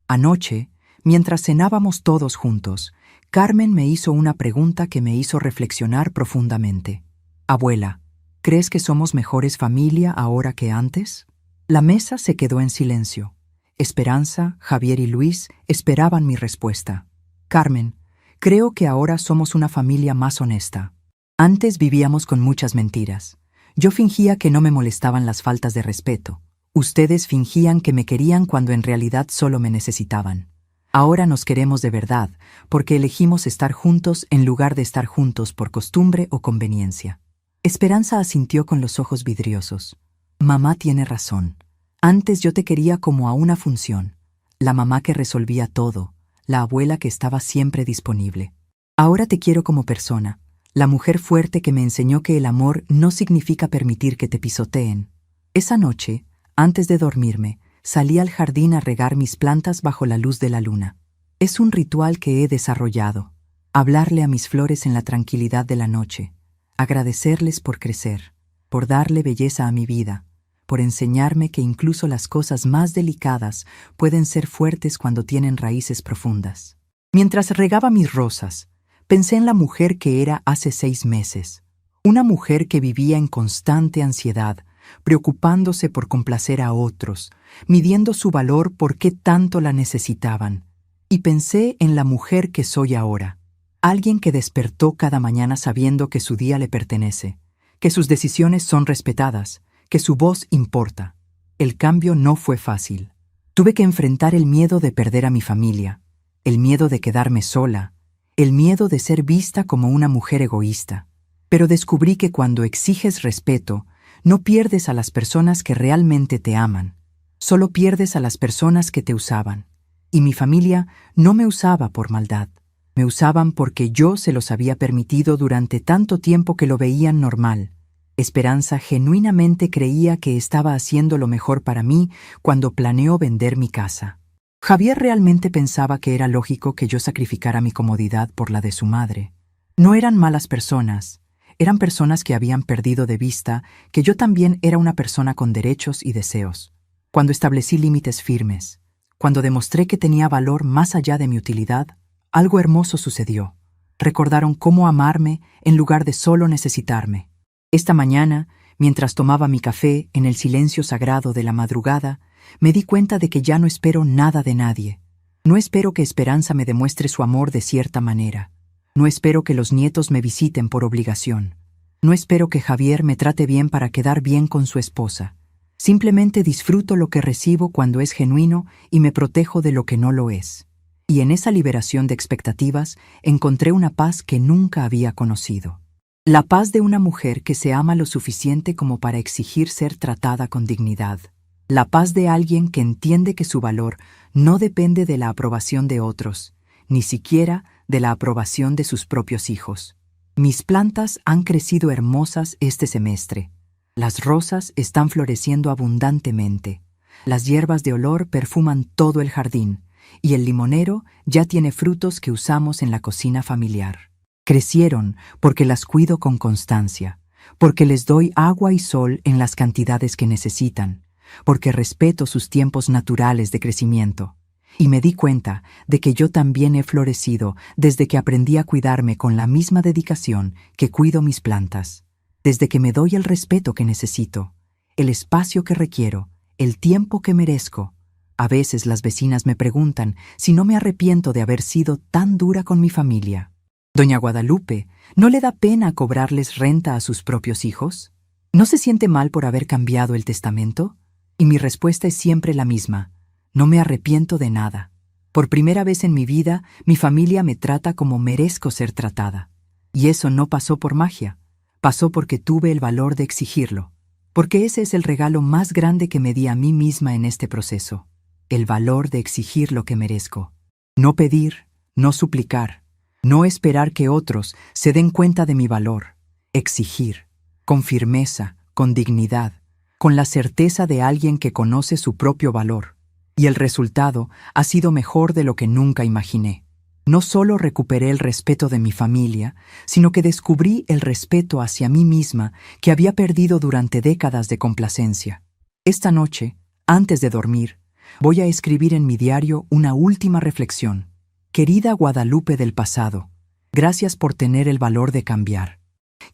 Anoche, mientras cenábamos todos juntos, Carmen me hizo una pregunta que me hizo reflexionar profundamente. Abuela, ¿crees que somos mejores familia ahora que antes? La mesa se quedó en silencio. Esperanza, Javier y Luis esperaban mi respuesta. Carmen, creo que ahora somos una familia más honesta. Antes vivíamos con muchas mentiras. Yo fingía que no me molestaban las faltas de respeto. Ustedes fingían que me querían cuando en realidad solo me necesitaban. Ahora nos queremos de verdad, porque elegimos estar juntos en lugar de estar juntos por costumbre o conveniencia. Esperanza asintió con los ojos vidriosos. Mamá tiene razón. Antes yo te quería como a una función, la mamá que resolvía todo, la abuela que estaba siempre disponible. Ahora te quiero como persona, la mujer fuerte que me enseñó que el amor no significa permitir que te pisoteen. Esa noche, antes de dormirme, salí al jardín a regar mis plantas bajo la luz de la luna. Es un ritual que he desarrollado, hablarle a mis flores en la tranquilidad de la noche, agradecerles por crecer, por darle belleza a mi vida, por enseñarme que incluso las cosas más delicadas pueden ser fuertes cuando tienen raíces profundas. Mientras regaba mis rosas, pensé en la mujer que era hace 6 meses, una mujer que vivía en constante ansiedad, preocupándose por complacer a otros, midiendo su valor por qué tanto la necesitaban. Y pensé en la mujer que soy ahora, alguien que despertó cada mañana sabiendo que su día le pertenece, que sus decisiones son respetadas, que su voz importa. El cambio no fue fácil. Tuve que enfrentar el miedo de perder a mi familia, el miedo de quedarme sola, el miedo de ser vista como una mujer egoísta. Pero descubrí que cuando exiges respeto, no pierdes a las personas que realmente te aman, solo pierdes a las personas que te usaban. Y mi familia no me usaba por maldad, me usaban porque yo se los había permitido durante tanto tiempo que lo veían normal. Esperanza genuinamente creía que estaba haciendo lo mejor para mí cuando planeó vender mi casa. Javier realmente pensaba que era lógico que yo sacrificara mi comodidad por la de su madre. No eran malas personas, eran personas que habían perdido de vista que yo también era una persona con derechos y deseos. Cuando establecí límites firmes, cuando demostré que tenía valor más allá de mi utilidad, algo hermoso sucedió. Recordaron cómo amarme en lugar de solo necesitarme. Esta mañana, mientras tomaba mi café en el silencio sagrado de la madrugada, me di cuenta de que ya no espero nada de nadie. No espero que Esperanza me demuestre su amor de cierta manera. No espero que los nietos me visiten por obligación. No espero que Javier me trate bien para quedar bien con su esposa. Simplemente disfruto lo que recibo cuando es genuino y me protejo de lo que no lo es. Y en esa liberación de expectativas encontré una paz que nunca había conocido. La paz de una mujer que se ama lo suficiente como para exigir ser tratada con dignidad. La paz de alguien que entiende que su valor no depende de la aprobación de otros, ni siquiera de la aprobación de sus propios hijos. Mis plantas han crecido hermosas este semestre. Las rosas están floreciendo abundantemente. Las hierbas de olor perfuman todo el jardín, y el limonero ya tiene frutos que usamos en la cocina familiar. Crecieron porque las cuido con constancia, porque les doy agua y sol en las cantidades que necesitan, porque respeto sus tiempos naturales de crecimiento. Y me di cuenta de que yo también he florecido desde que aprendí a cuidarme con la misma dedicación que cuido mis plantas, desde que me doy el respeto que necesito, el espacio que requiero, el tiempo que merezco. A veces las vecinas me preguntan si no me arrepiento de haber sido tan dura con mi familia. Doña Guadalupe, ¿no le da pena cobrarles renta a sus propios hijos? ¿No se siente mal por haber cambiado el testamento? Y mi respuesta es siempre la misma: no me arrepiento de nada. Por primera vez en mi vida, mi familia me trata como merezco ser tratada. Y eso no pasó por magia, pasó porque tuve el valor de exigirlo, porque ese es el regalo más grande que me di a mí misma en este proceso, el valor de exigir lo que merezco. No pedir, no suplicar, no esperar que otros se den cuenta de mi valor. Exigir, con firmeza, con dignidad, con la certeza de alguien que conoce su propio valor. Y el resultado ha sido mejor de lo que nunca imaginé. No solo recuperé el respeto de mi familia, sino que descubrí el respeto hacia mí misma que había perdido durante décadas de complacencia. Esta noche, antes de dormir, voy a escribir en mi diario una última reflexión. Querida Guadalupe del pasado, gracias por tener el valor de cambiar.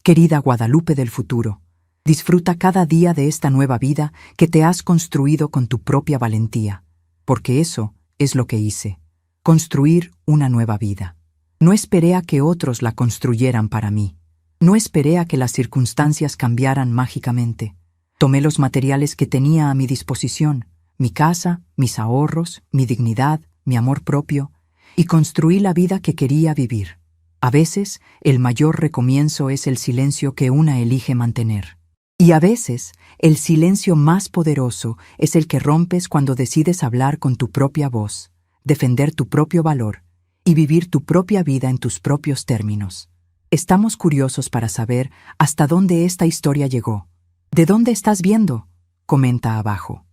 Querida Guadalupe del futuro, disfruta cada día de esta nueva vida que te has construido con tu propia valentía, porque eso es lo que hice, construir una nueva vida. No esperé a que otros la construyeran para mí. No esperé a que las circunstancias cambiaran mágicamente. Tomé los materiales que tenía a mi disposición, mi casa, mis ahorros, mi dignidad, mi amor propio, y construí la vida que quería vivir. A veces, el mayor recomienzo es el silencio que una elige mantener. Y a veces, el silencio más poderoso es el que rompes cuando decides hablar con tu propia voz, defender tu propio valor y vivir tu propia vida en tus propios términos. Estamos curiosos para saber hasta dónde esta historia llegó. ¿De dónde estás viendo? Comenta abajo.